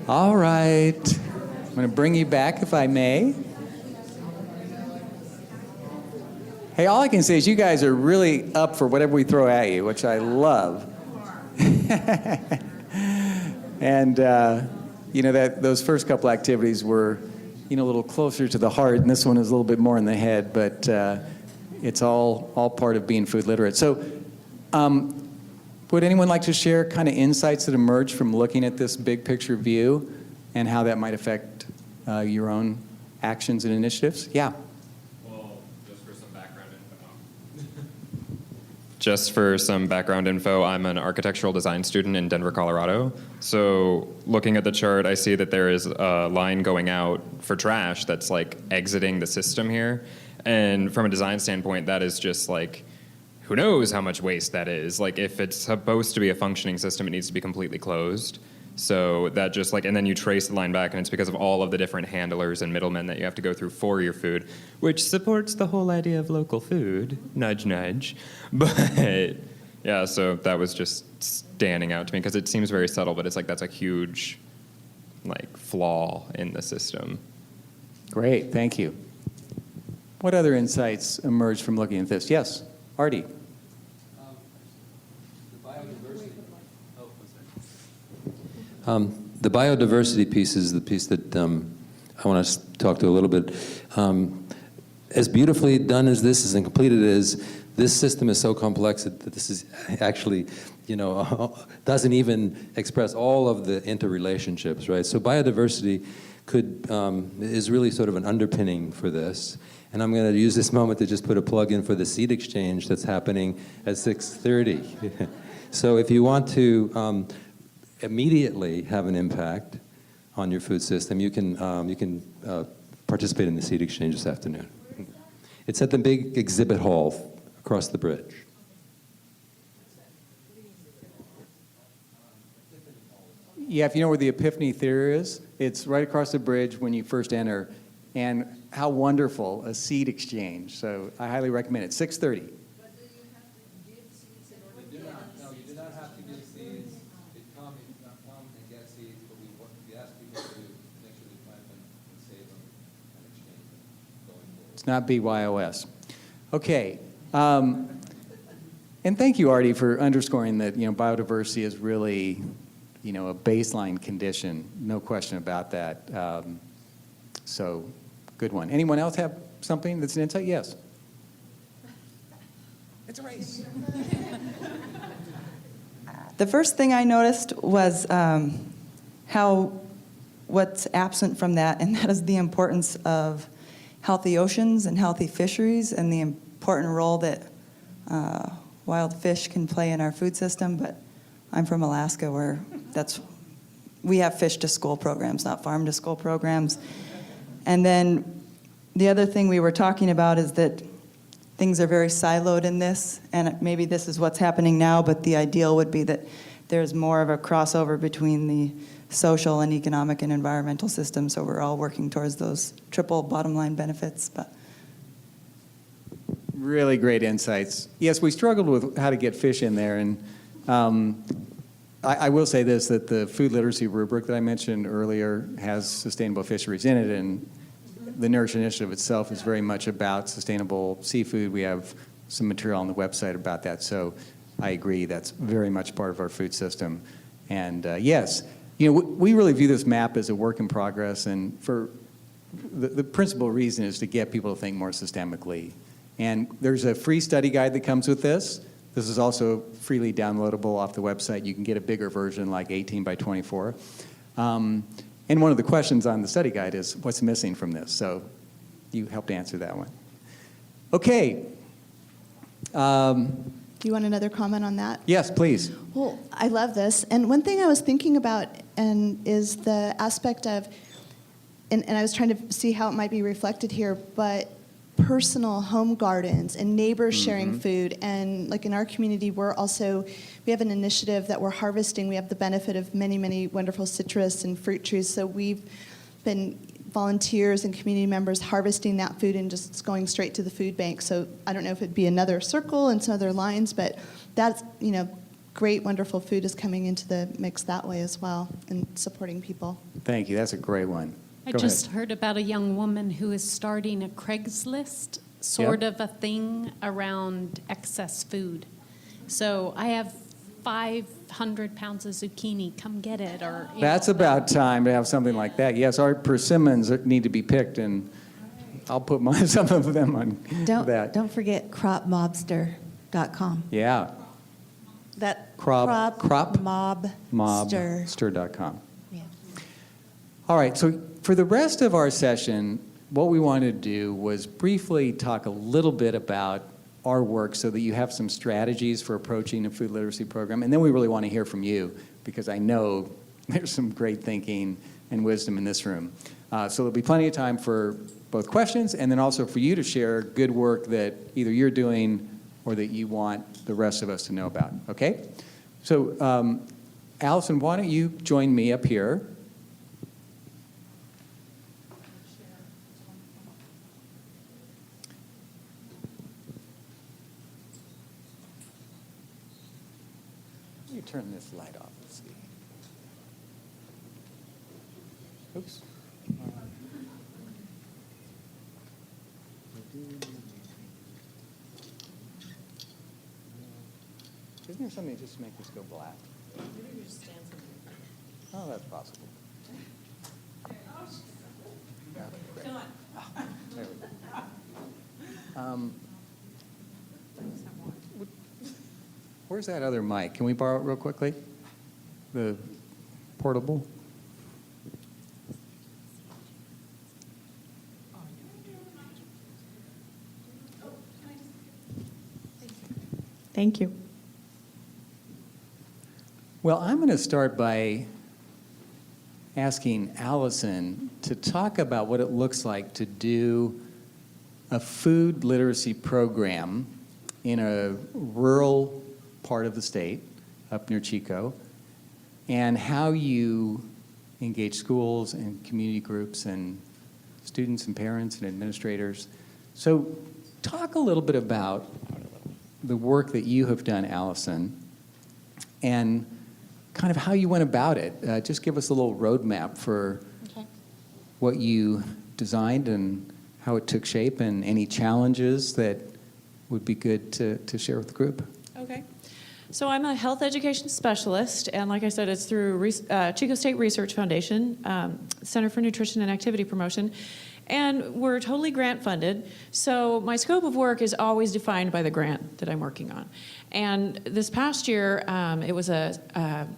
All right. I'm going to bring you back, if I may. Hey, all I can say is you guys are really up for whatever we throw at you, which I love. And, those first couple activities were, a little closer to the heart, and this one is a little bit more in the head, but it's all part of being food literate. So would anyone like to share kind of insights that emerged from looking at this big picture view and how that might affect your own actions and initiatives? Yeah. Just for some background info, I'm an architectural design student in Denver, Colorado. So looking at the chart, I see that there is a line going out for trash that's like exiting the system here. And from a design standpoint, that is just like, who knows how much waste that is. Like if it's supposed to be a functioning system, it needs to be completely closed. So that just like, and then you trace the line back, and it's because of all of the different handlers and middlemen that you have to go through for your food, which supports the whole idea of local food. Nudge, nudge. But yeah, so that was just standing out to me because it seems very subtle, but it's like that's a huge like flaw in the system. Great, thank you. What other insights emerged from looking at this? Yes, Artie. The biodiversity piece is the piece that I want to talk to a little bit. As beautifully done as this is and completed as this system is so complex that this is actually, doesn't even express all of the interrelationships, right? So biodiversity is really sort of an underpinning for this. And I'm going to use this moment to just put a plug in for the seed exchange that's happening at 6:30. So if you want to immediately have an impact on your food system, you can participate in the seed exchange this afternoon. It's at the big exhibit hall across the bridge. Yeah, if you know where the Epiphany Theater is, it's right across the bridge when you first enter, and how wonderful, a seed exchange. So I highly recommend it, 6:30. It's not BYOS. Okay. And thank you, Artie, for underscoring that, biodiversity is really, a baseline condition. No question about that. So, good one. Anyone else have something that's an insight? Yes. It's a race. The first thing I noticed was what's absent from that, and that is the importance of healthy oceans and healthy fisheries and the important role that wild fish can play in our food system. But I'm from Alaska, where we have fish to school programs, not farm to school programs. And then the other thing we were talking about is that things are very siloed in this, and maybe this is what's happening now, but the ideal would be that there's more of a crossover between the social and economic and environmental systems, so we're all working towards those triple bottom line benefits. But really great insights. Yes, we struggled with how to get fish in there, and I will say this, that the food literacy rubric that I mentioned earlier has sustainable fisheries in it, and the Nourish Initiative itself is very much about sustainable seafood. We have some material on the website about that, so I agree that's very much part of our food system. And yes, we really view this map as a work in progress, and for the principal reason is to get people to think more systemically. And there's a free study guide that comes with this This is also freely downloadable off the website. You can get a bigger version, like 18 by 24. And one of the questions on the study guide is, what's missing from this? So you helped answer that one. Okay. Do you want another comment on that? Yes, please. Well, I love this. And one thing I was thinking about is the aspect of, and I was trying to see how it might be reflected here, but personal home gardens and neighbors sharing food. And like in our community, we have an initiative that we're harvesting. We have the benefit of many, many wonderful citrus and fruit trees. So we've been volunteers and community members harvesting that food and just going straight to the food bank. So I don't know if it'd be another circle and some other lines, but that's, great, wonderful food is coming into the mix that way as well and supporting people. Thank you. That's a great one. I Go just ahead. heard about a young woman who is starting a Craigslist sort of a thing around excess food. So I have 500 pounds of zucchini, come get it. Or That's about time to have something like that. Yes, our persimmons need to be picked, and I'll put some of them on that. Don't forget cropmobster.com. Yeah. That Mobster.com. Yeah. All right, so for the rest of our session, what we wanted to do was briefly talk a little bit about our work so that you have some strategies for approaching a food literacy program. And then we really want to hear from you, because I know there's some great thinking and wisdom in this room. So there'll be plenty of time for both questions and then also for you to share good work that either you're doing or that you want the rest of us to know about, okay? So Alyson, why don't you join me up here? Let me turn this light off. Let's see. Oops. Isn't there something just to make this go black? Oh, that's possible. Yeah, great. There we go. Where's that other mic? Can we borrow it real quickly? The portable? Thank you. Well, I'm going to start by asking Alyson to talk about what it looks like to do a food literacy program in a rural part of the state up near Chico, and how you engage schools and community groups and students and parents and administrators. So talk a little bit about the work that you have done, Alyson, and kind of how you went about it. Just give us a little roadmap for what you designed and how it took shape, and any challenges that would be good to share with the group. Okay. So I'm a health education specialist, and like I said, it's through Chico State Research Foundation, Center for Nutrition and Activity Promotion, and we're totally grant funded. So my scope of work is always defined by the grant that I'm working on. And this past year, it was a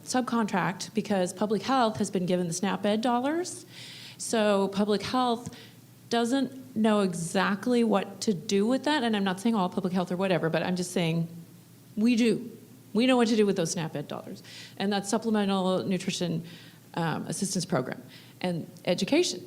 subcontract because public health has been given the SNAP Ed dollars. So public health doesn't know exactly what to do with that, and I'm not saying all public health or whatever, but I'm just saying we do. We know what to do with those SNAP Ed dollars, and that's Supplemental Nutrition Assistance Program and education.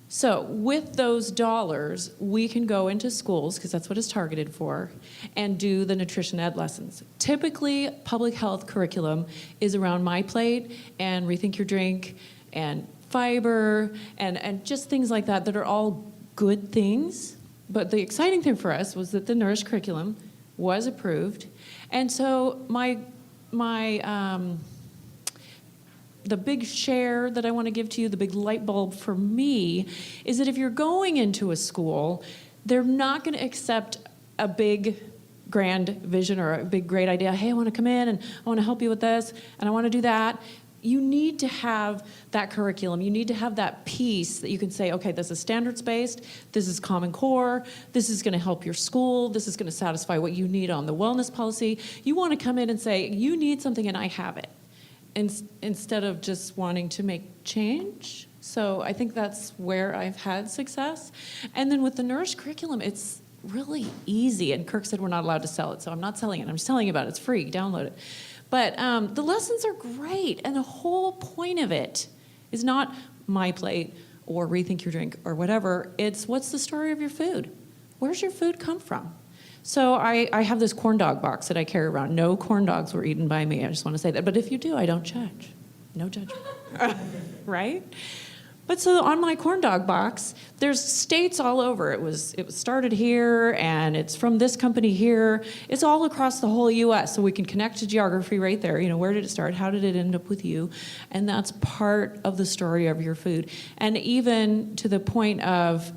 So with those dollars, we can go into schools, because that's what it's targeted for, and do the nutrition ed lessons. Typically, public health curriculum is around My Plate and Rethink Your Drink and fiber and just things like that that are all good things. But the exciting thing for us was that the Nourish curriculum was approved. And so the big share that I want to give to you, the big light bulb for me, is that if you're going into a school, they're not going to accept a big grand vision or a big great idea. Hey, I want to come in and I want to help you with this and I want to do that. you need to have that curriculum. You need to have that piece that you can say, okay, this is standards-based, this is Common Core, this is going to help your school, this is going to satisfy what you need on the wellness policy. You want to come in and say, you need something and I have it, instead of just wanting to make change. So I think that's where I've had success. And then with the Nourish curriculum, it's really easy. And Kirk said we're not allowed to sell it, so I'm not selling it. I'm just telling you about it. It's free. Download it. But the lessons are great, and the whole point of it is not my plate or rethink your drink or whatever. It's what's the story of your food? Where's your food come from? So I have this corn dog box that I carry around. No corn dogs were eaten by me. I just want to say that. But if you do, I don't judge. No judgment. Right? But so on my corn dog box, there's states all over. It was started here, and it's from this company here. It's all across the whole U.S., so we can connect to geography right there. You know, where did it start? How did it end up with you? And that's part of the story of your food. And even to the point of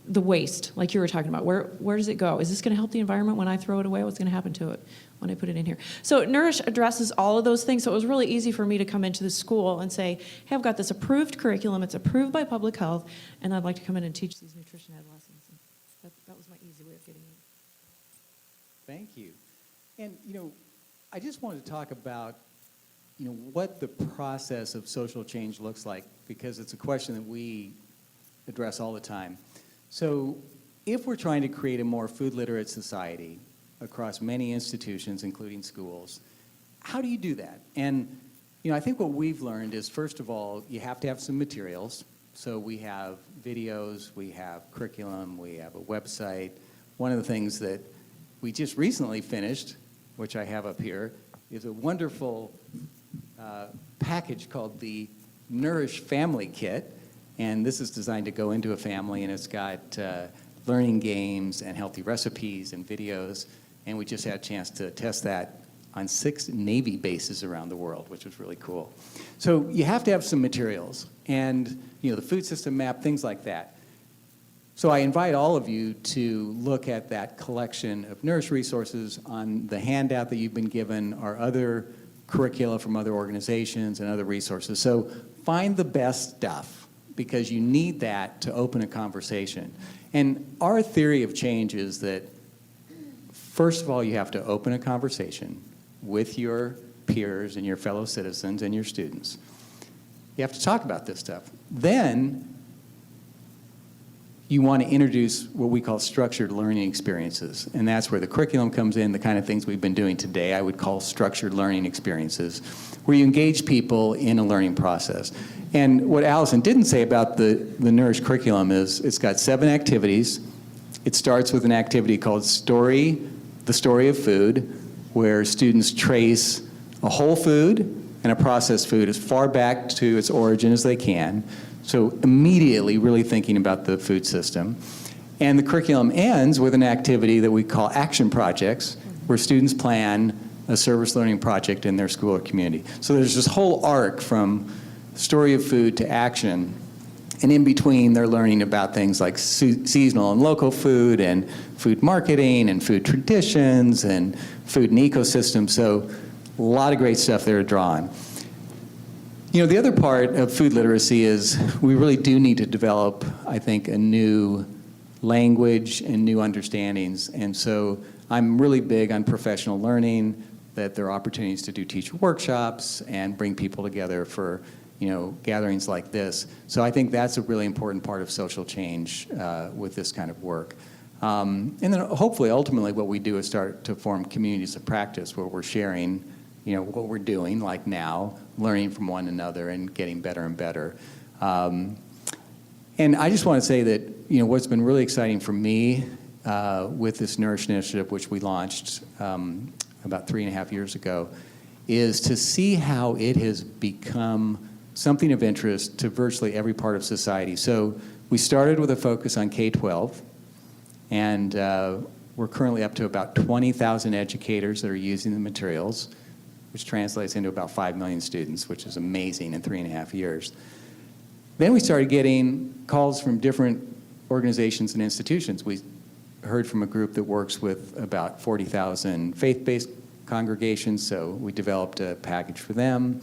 the waste, like you were talking about. Where does it go? Is this going to help the environment when I throw it away? What's going to happen to it when I put it in here? So Nourish addresses all of those things. So it was really easy for me to come into the school and say, hey, I've got this approved curriculum. It's approved by public health, and I'd like to come in and teach these nutrition ed lessons. And that was my easy way of getting in. Thank you. And, I just wanted to talk about, what the process of social change looks like, because it's a question that we address all the time. So if we're trying to create a more food literate society across many institutions, including schools, how do you do that? And, I think what we've learned is, first of all, you have to have some materials. So we have videos, we have curriculum, we have a website. One of the things that we just recently finished, which I have up here, is a wonderful package called the Nourish Family Kit. And this is designed to go into a family, and it's got learning games and healthy recipes and videos. And we just had a chance to test that on 6 Navy bases around the world, which was really cool. So you have to have some materials and, the food system map, things like that. So I invite all of you to look at that collection of Nourish resources. On the handout that you've been given are other curricula from other organizations and other resources. So find the best stuff, because you need that to open a conversation. And our theory of change is that, first of all, you have to open a conversation with your peers and your fellow citizens and your students. You have to talk about this stuff. Then you want to introduce what we call structured learning experiences. And that's where the curriculum comes in, the kind of things we've been doing today, I would call structured learning experiences, where you engage people in a learning process. And what Alyson didn't say about the Nourish curriculum is it's got 7 activities. It starts with an activity called The Story of Food, where students trace a whole food and a processed food as far back to its origin as they can. So immediately really thinking about the food system. And the curriculum ends with an activity that we call action projects, where students plan a service learning project in their school or community. So there's this whole arc from story of food to action. And in between, they're learning about things like seasonal and local food and food marketing and food traditions and food and ecosystems. So a lot of great stuff there to draw on. The other part of food literacy is we really do need to develop, I think, a new language and new understandings. And so I'm really big on professional learning, that there are opportunities to do teacher workshops and bring people together for gatherings like this. So I think that's a really important part of social change with this kind of work. And then hopefully, ultimately, what we do is start to form communities of practice where we're sharing, what we're doing, like now, learning from one another and getting better and better. And I just want to say that, what's been really exciting for me with this Nourish Initiative, which we launched about 3.5 years ago, is to see how it has become something of interest to virtually every part of society. So we started with a focus on K-12, and we're currently up to about 20,000 educators that are using the materials, which translates into about 5 million students, which is amazing in 3.5 years. Then we started getting calls from different organizations and institutions. We heard from a group that works with about 40,000 faith-based congregations, so we developed a package for them.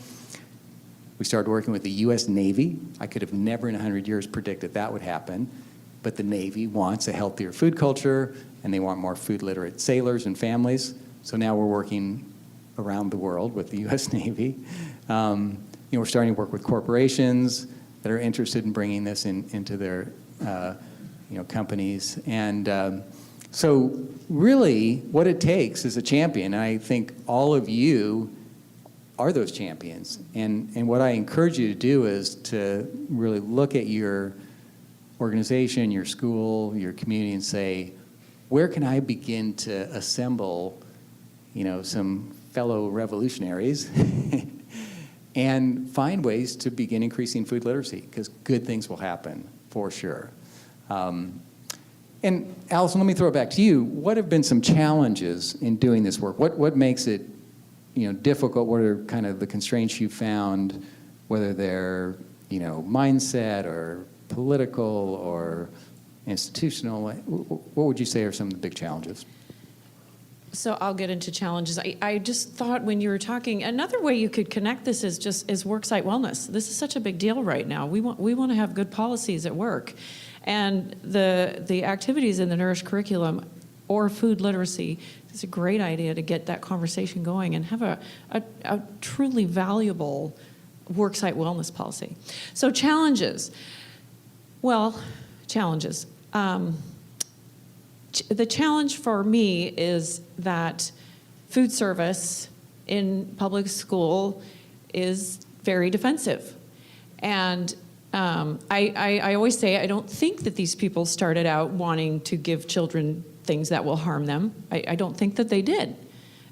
We started working with the U.S. Navy. I could have never in 100 years predicted that would happen, but the Navy wants a healthier food culture, and they want more food literate sailors and families. So now we're working around the world with the U.S. Navy. We're starting to work with corporations that are interested in bringing this into their companies. And so really what it takes is a champion. I think all of you are those champions. And what I encourage you to do is to really look at your organization, your school, your community, and say, where can I begin to assemble, some fellow revolutionaries and find ways to begin increasing food literacy, because good things will happen for sure. And Alyson, let me throw it back to you. What have been some challenges in doing this work? What makes it difficult? What are kind of the constraints you found, whether they're mindset or political or institutional? What would you say are some of the big challenges? So I'll get into challenges. I just thought when you were talking, another way you could connect this is worksite wellness. This is such a big deal right now. We want to have good policies at work. And the activities in the Nourish curriculum or food literacy, it's a great idea to get that conversation going and have a truly valuable worksite wellness policy. So challenges. Well, challenges. The challenge for me is that food service in public school is very defensive. And I always say I don't think that these people started out wanting to give children things that will harm them. I don't think that they did.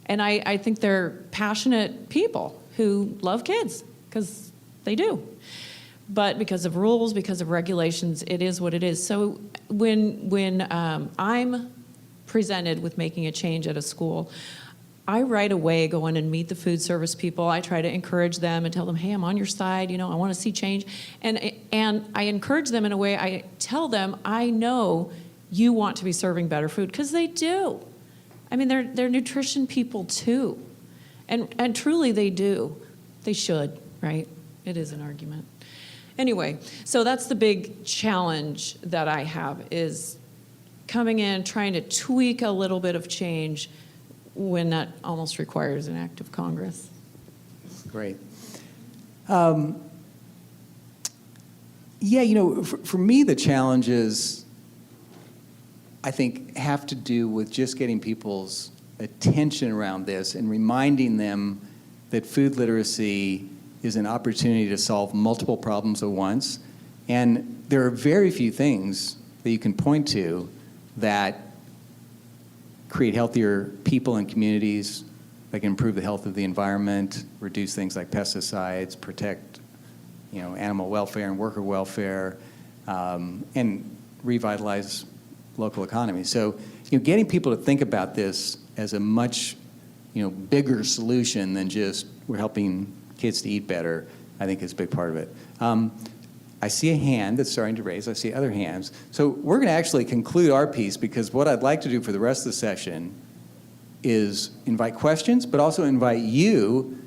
And I think they're passionate people who love kids, because they do. But because of rules, because of regulations, it is what it is. So when I'm presented with making a change at a school, I right away go in and meet the food service people. I try to encourage them and tell them, hey, I'm on your side. I want to see change. And I encourage them in a way. I tell them, I know you want to be serving better food, because they do. I mean, they're nutrition people too. And truly they do. They should, right? It is an argument. Anyway, so that's the big challenge that I have, is coming in, trying to tweak a little bit of change when that almost requires an act of Congress. Great. For me, the challenges, I think, have to do with just getting people's attention around this and reminding them that food literacy is an opportunity to solve multiple problems at once. And there are very few things that you can point to that create healthier people and communities, that can improve the health of the environment, reduce things like pesticides, protect animal welfare and worker welfare, and revitalize local economies. So getting people to think about this as a much bigger solution than just we're helping kids to eat better, I think is a big part of it. I see a hand that's starting to raise. I see other hands. So we're going to actually conclude our piece, because what I'd like to do for the rest of the session is invite questions, but also invite you,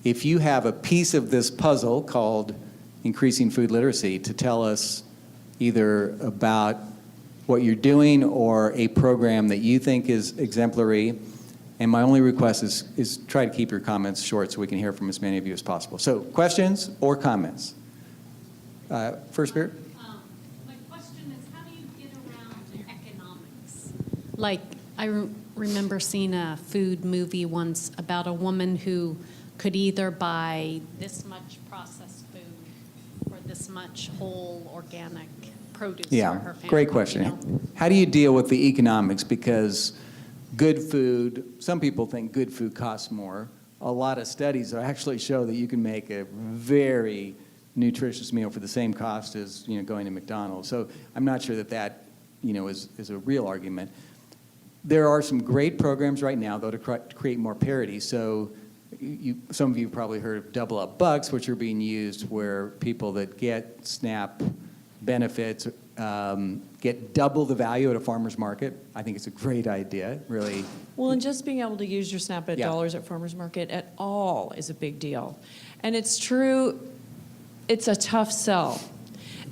if you have a piece of this puzzle called increasing food literacy, to tell us either about what you're doing or a program that you think is exemplary. And my only request is try to keep your comments short so we can hear from as many of you as possible. So questions or comments? First Spirit? My question is, how do you get around economics? Like, I remember seeing a food movie once about a woman who could either buy this much processed food or this much whole organic produce for her family. Great question. How do you deal with the economics? Because good food, some people think good food costs more. A lot of studies actually show that you can make a very nutritious meal for the same cost as going to McDonald's. So I'm not sure that is a real argument. There are some great programs right now, though, to create more parity. So some of you have probably heard of double up bucks, which are being used where people that get SNAP benefits get double the value at a farmer's market. I think it's a great idea, really. Well, and just being able to use your SNAP Yeah. dollars at farmers market at all is a big deal. And it's true, it's a tough sell.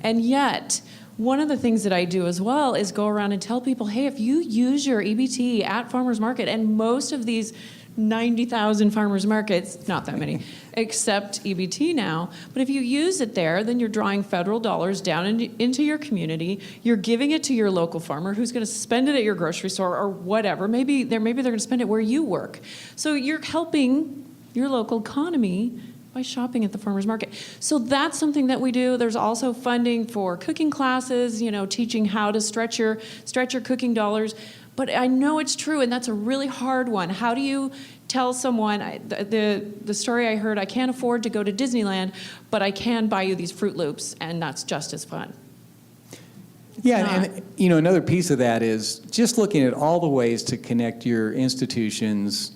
And yet, one of the things that I do as well is go around and tell people, hey, if you use your EBT at farmers market, and most of these 90,000 farmers markets, not that many, except EBT now, but if you use it there, then you're drawing federal dollars down into your community, you're giving it to your local farmer who's going to spend it at your grocery store or whatever. Maybe they're going to spend it where you work. So you're helping your local economy by shopping at the farmers market. So that's something that we do. There's also funding for cooking classes, teaching how to stretch your cooking dollars. But I know it's true, and that's a really hard one. How do you tell someone, the story I heard, I can't afford to go to Disneyland, but I can buy you these Fruit Loops, and that's just as fun. Yeah, and another piece of that is just looking at all the ways to connect your institutions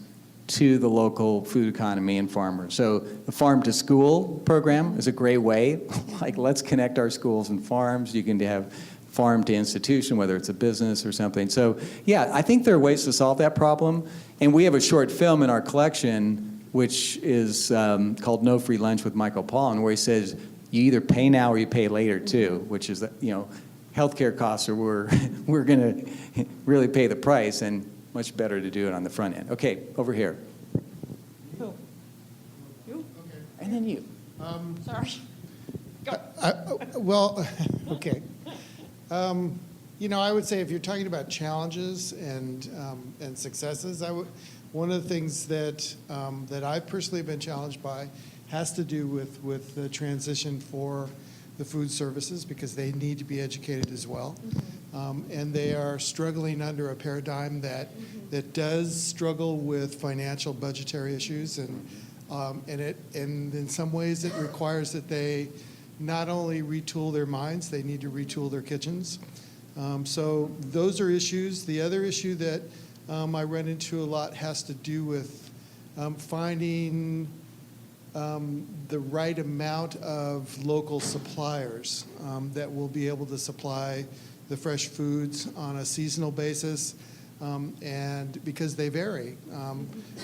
to the local food economy and farmers. So the Farm to School program is a great way. Like, let's connect our schools and farms. You can have farm to institution, whether it's a business or something. So yeah, I think there are ways to solve that problem. And we have a short film in our collection, which is called No Free Lunch with Michael Pollan, where he says, you either pay now or you pay later too, which is, healthcare costs are we're going to really pay the price, and much better to do it on the front end. Okay, over here. Who? You? Okay. And then you. Sorry. Well, okay. I would say if you're talking about challenges and successes, one of the things that I've personally been challenged by has to do with the transition for the food services, because they need to be educated as well. And they are struggling under a paradigm that does struggle with financial budgetary issues, and in some ways it requires that they not only retool their minds, they need to retool their kitchens. So those are issues. The other issue that I run into a lot has to do with finding the right amount of local suppliers that will be able to supply the fresh foods on a seasonal basis, and because they vary.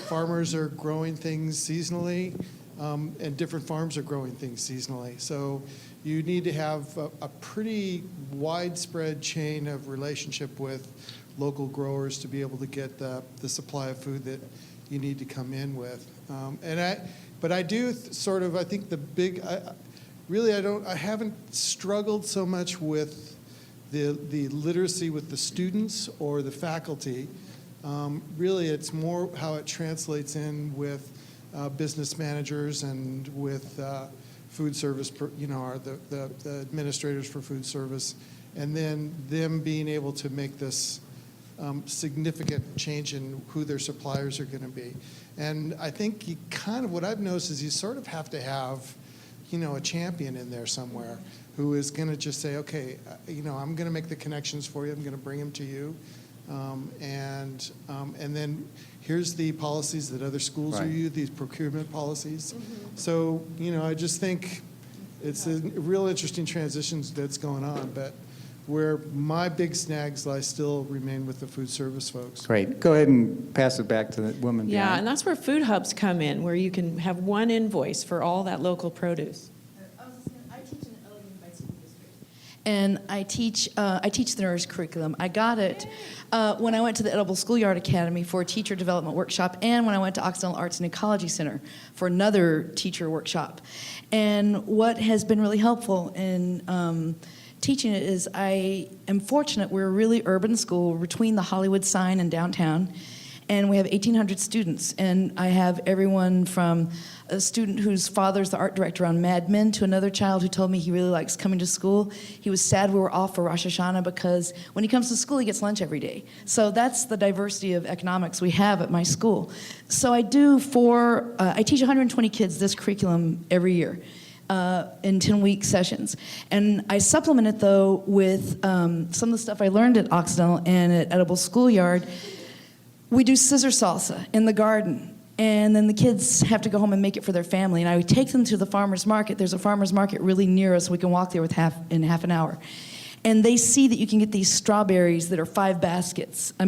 Farmers are growing things seasonally, and different farms are growing things seasonally. So you need to have a pretty widespread chain of relationship with local growers to be able to get the supply of food that you need to come in with. But I do I think the big, I haven't struggled so much with the literacy with the students or the faculty. Really, it's more how it translates in with business managers and with food service, the administrators for food service, and then them being able to make this significant change in who their suppliers are going to be. And I think what I've noticed is you sort of have to have, a champion in there somewhere who is going to just say, okay, I'm going to make the connections for you. I'm going to bring them to you. And then here's the policies that other schools are using, these procurement policies. So, I just think it's a real interesting transition that's going on. But where my big snags lie still remain with the food service folks. Great. Go ahead and pass it back to the woman Yeah, behind. and that's where food hubs come in, where you can have one invoice for all that local produce. I teach in the Elegant Bicycle District, and I teach the Nourish curriculum. I got it when I went to the Edible Schoolyard Academy for a teacher development workshop, and when I went to Occidental Arts and Ecology Center for another teacher workshop. And what has been really helpful in teaching it is I am fortunate we're a really urban school between the Hollywood sign and downtown, and we have 1,800 students, and I have everyone from a student whose father's the art director on Mad Men to another child who told me he really likes coming to school. He was sad we were off for Rosh Hashanah because when he comes to school he gets lunch every day. So that's the diversity of economics we have at my school. So I teach 120 kids this curriculum every year. In 10-week sessions. And I supplement it, though, with some of the stuff I learned at Occidental and at Edible Schoolyard. We do scissor salsa in the garden, and then the kids have to go home and make it for their family. And I would take them to the farmer's market. There's a farmer's market really near us. We can walk there in half an hour. and they see that you can get these strawberries that are 3 baskets for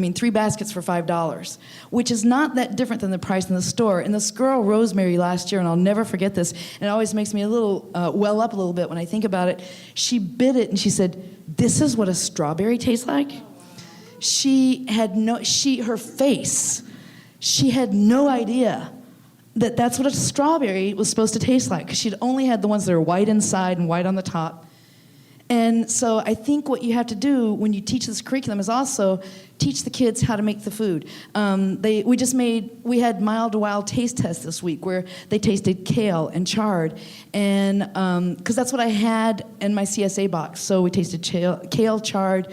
$5, which is not that different than the price in the store. And this girl, Rosemary, last year, and I'll never forget this, and it always makes me a little well up a little bit when I think about it, she bit it and she said, "This is what a strawberry tastes like?" She had her face, she had no idea that that's what a strawberry was supposed to taste like, because she'd only had the ones that are white inside and white on the top. And so I think what you have to do when you teach this curriculum is also teach the kids how to make the food. We had Mild to Wild taste tests this week where they tasted kale and chard, and because that's what I had in my CSA box. So we tasted kale, chard,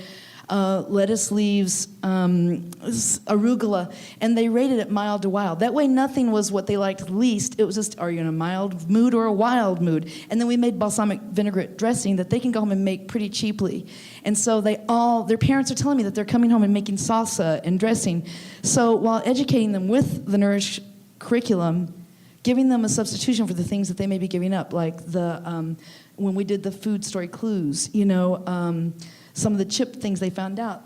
lettuce leaves, arugula, and they rated it mild to wild. That way nothing was what they liked least. It was just, are you in a mild mood or a wild mood? And then we made balsamic vinaigrette dressing that they can go home and make pretty cheaply. And so their parents are telling me that they're coming home and making salsa and dressing. So while educating them with the Nourish curriculum, giving them a substitution for the things that they may be giving up, like when we did the food story clues, some of the chip things they found out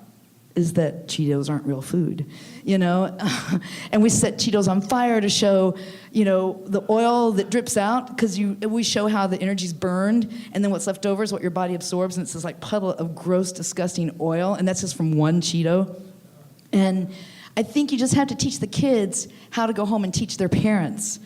is that Cheetos aren't real food, and we set Cheetos on fire to show, the oil that drips out, because we show how the energy's burned, and then what's left over is what your body absorbs, and it's this like puddle of gross, disgusting oil, and that's just from one Cheeto. And I think you just have to teach the kids how to go home and teach their parents.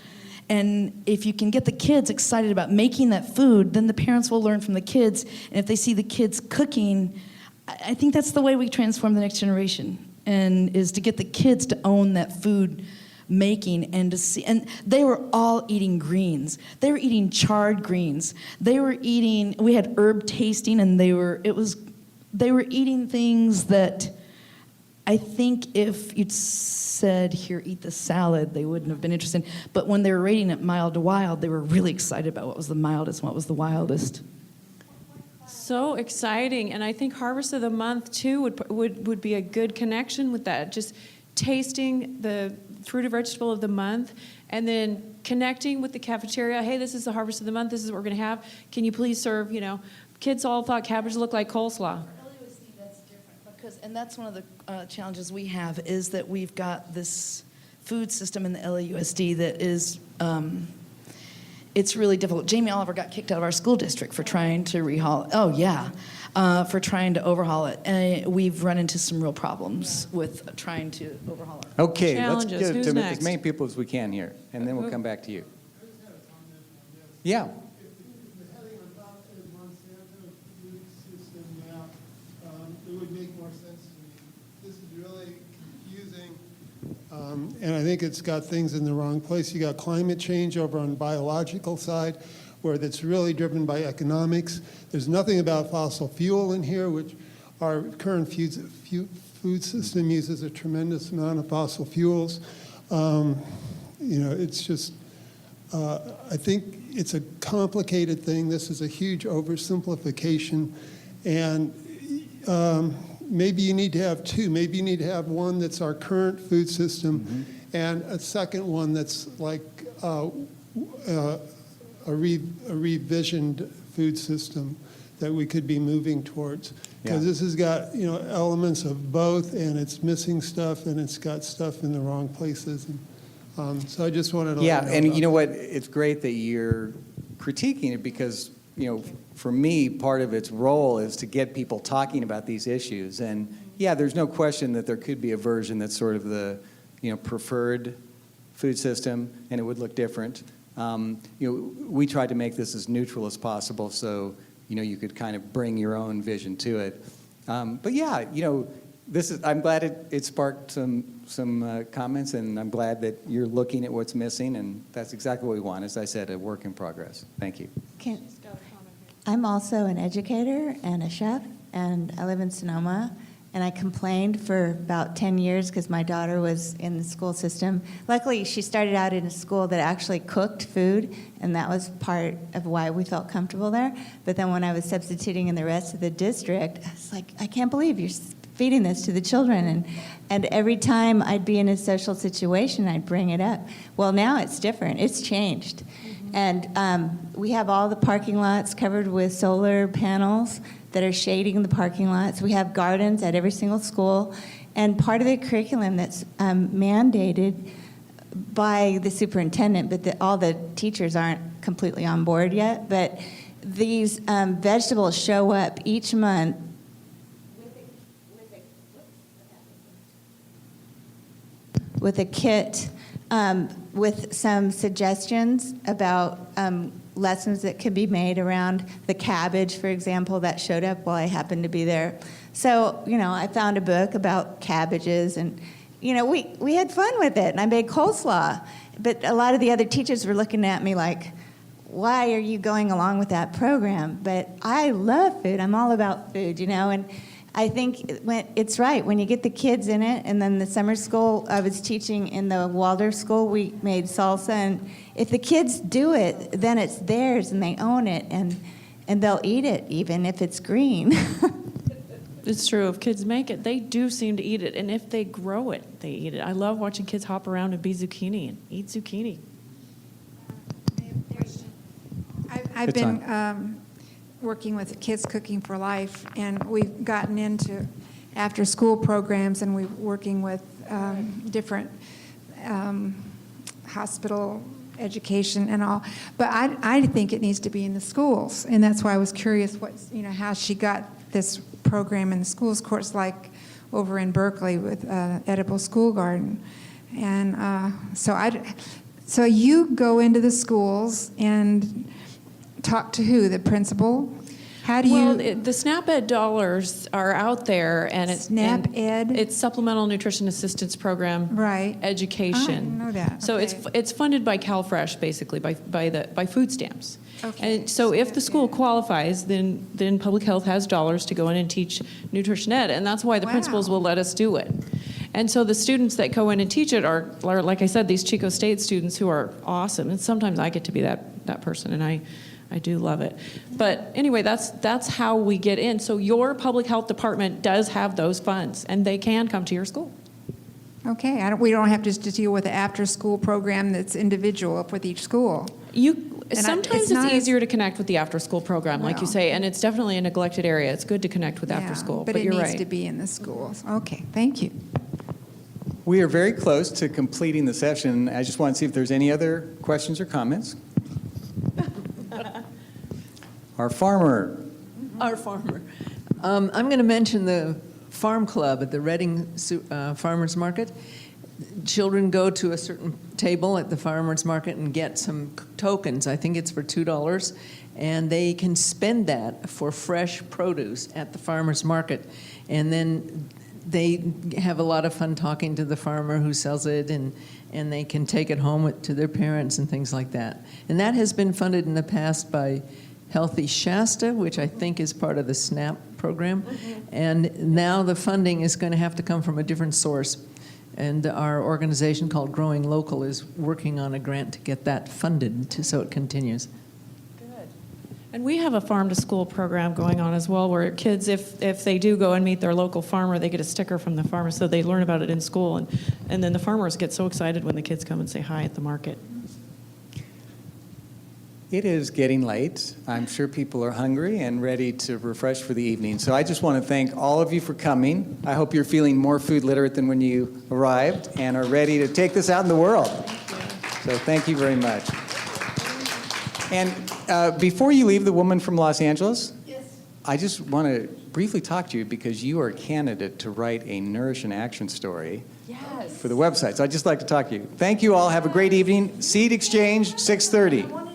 And if you can get the kids excited about making that food, then the parents will learn from the kids. And if they see the kids cooking, I think that's the way we transform the next generation, and is to get the kids to own that food making and to see. And they were all eating greens. They were eating charred greens. We had herb tasting, and they were eating things that I think if you'd said, "Here, eat the salad," they wouldn't have been interested. But when they were rating it mild to wild, they were really excited about what was the mildest and what was the wildest. So exciting. And I think Harvest of the Month, too, would be a good connection with that. Just tasting the fruit or vegetable of the month, and then connecting with the cafeteria. Hey, this is the Harvest of the Month. This is what we're going to have. Can you please serve, kids all thought cabbage looked like coleslaw. And that's one of the challenges we have, is that we've got this food system in the LAUSD that is, it's really difficult. Jamie Oliver got kicked out of our school district for trying to for trying to overhaul it. And we've run into some real problems with trying to overhaul it. Okay, let's get Who's to next? as many people as we can here, and then we'll come back to you. Yeah. It would make more sense to me. This is really confusing, and I think it's got things in the wrong place. You got climate change over on the biological side, where that's really driven by economics. There's nothing about fossil fuel in here, which our current food system uses a tremendous amount of fossil fuels. It's just, I think it's a complicated thing. This is a huge oversimplification, and maybe you need to have two. Maybe you need to have one that's our current food system, and a second one that's like a revisioned food system that we could be moving towards. Because this has got elements of both, and it's missing stuff, and it's got stuff in the wrong places. And, so I just wanted to. Yeah, and you know what? It's great that you're critiquing it, because for me, part of its role is to get people talking about these issues. And yeah, there's no question that there could be a version that's sort of the preferred food system, and it would look different. We tried to make this as neutral as possible, so you could kind of bring your own vision to it. But yeah, I'm glad it sparked some comments, and I'm glad that you're looking at what's missing, and that's exactly what we want. As I said, a work in progress. Thank you. I'm also an educator and a chef, and I live in Sonoma. And I complained for about 10 years because my daughter was in the school system. Luckily, she started out in a school that actually cooked food, and that was part of why we felt comfortable there. But then when I was substituting in the rest of the district, I was like, I can't believe you're feeding this to the children. And every time I'd be in a social situation, I'd bring it up. Well, now it's different. It's changed. And we have all the parking lots covered with solar panels that are shading the parking lots. We have gardens at every single school. And part of the curriculum that's mandated by the superintendent, but all the teachers aren't completely on board yet, but these vegetables show up each month with a kit with some suggestions about lessons that could be made around the cabbage, for example, that showed up while I happened to be there. So, I found a book about cabbages, and, we had fun with it, and I made coleslaw. But a lot of the other teachers were looking at me like, why are you going along with that program? But I love food. I'm all about food, and I think it's right. When you get the kids in it, and then the summer school, I was teaching in the Waldorf school, we made salsa, and if the kids do it, then it's theirs, and they own it, and they'll eat it, even if it's green. It's true. If kids make it, they do seem to eat it. And if they grow it, they eat it. I love watching kids hop around and be zucchini and eat zucchini. I've been working with Kids Cooking for Life, and we've gotten into after-school programs, and we're working with different hospital education and all. But I think it needs to be in the schools, and that's why I was curious how she got this program in the schools. Of course, like over in Berkeley with Edible School Garden, and so you go into the schools and talk to who? The principal? How do you? Well, the SNAP Ed dollars are out there, and it's SNAP Ed. It's Supplemental Nutrition Assistance Program. Right. Education. I didn't know that. So Okay. it's funded by CalFresh, basically by food stamps. Okay. And so if the school qualifies, then public health has dollars to go in and teach nutrition ed, and that's why the principals will let us do it. And so the students that go in and teach it are, like I said, these Chico State students who are awesome. And sometimes I get to be that person, and I do love it. But anyway, that's how we get in. So your public health department does have those funds, and they can come to your school. Okay, we don't have to just deal with the after-school program that's individual with each school. Sometimes it's easier to connect with the after-school program, like you say, and it's definitely a neglected area. It's good to connect with after-school, but you're right. But it needs to be in the schools. Okay, thank you. We are very close to completing the session. I just want to see if there's any other questions or comments. Our farmer. I'm going to mention the farm club at the Reading Farmers Market. Children go to a certain table at the farmers market and get some tokens. I think it's for $2, and they can spend that for fresh produce at the farmers market. And then they have a lot of fun talking to the farmer who sells it, and they can take it home to their parents and things like that. And that has been funded in the past by Healthy Shasta, which I think is part of the SNAP program. And now the funding is going to have to come from a different source. And our organization called Growing Local is working on a grant to get that funded so it continues. Good. And we have a farm-to-school program going on as well, where kids, if they do go and meet their local farmer, they get a sticker from the farmer, so they learn about it in school. And then the farmers get so excited when the kids come and say hi at the market. It is getting late. I'm sure people are hungry and ready to refresh for the evening. So I just want to thank all of you for coming. I hope you're feeling more food literate than when you arrived and are ready to take this out in the world. So thank you very much. And before you leave, the woman from Los Angeles, I just want to briefly talk to you because you are a candidate to write a Nourish in Action story for the website. So I'd just like to talk to you. Thank you all. Have a great evening. Seed Exchange, 6:30.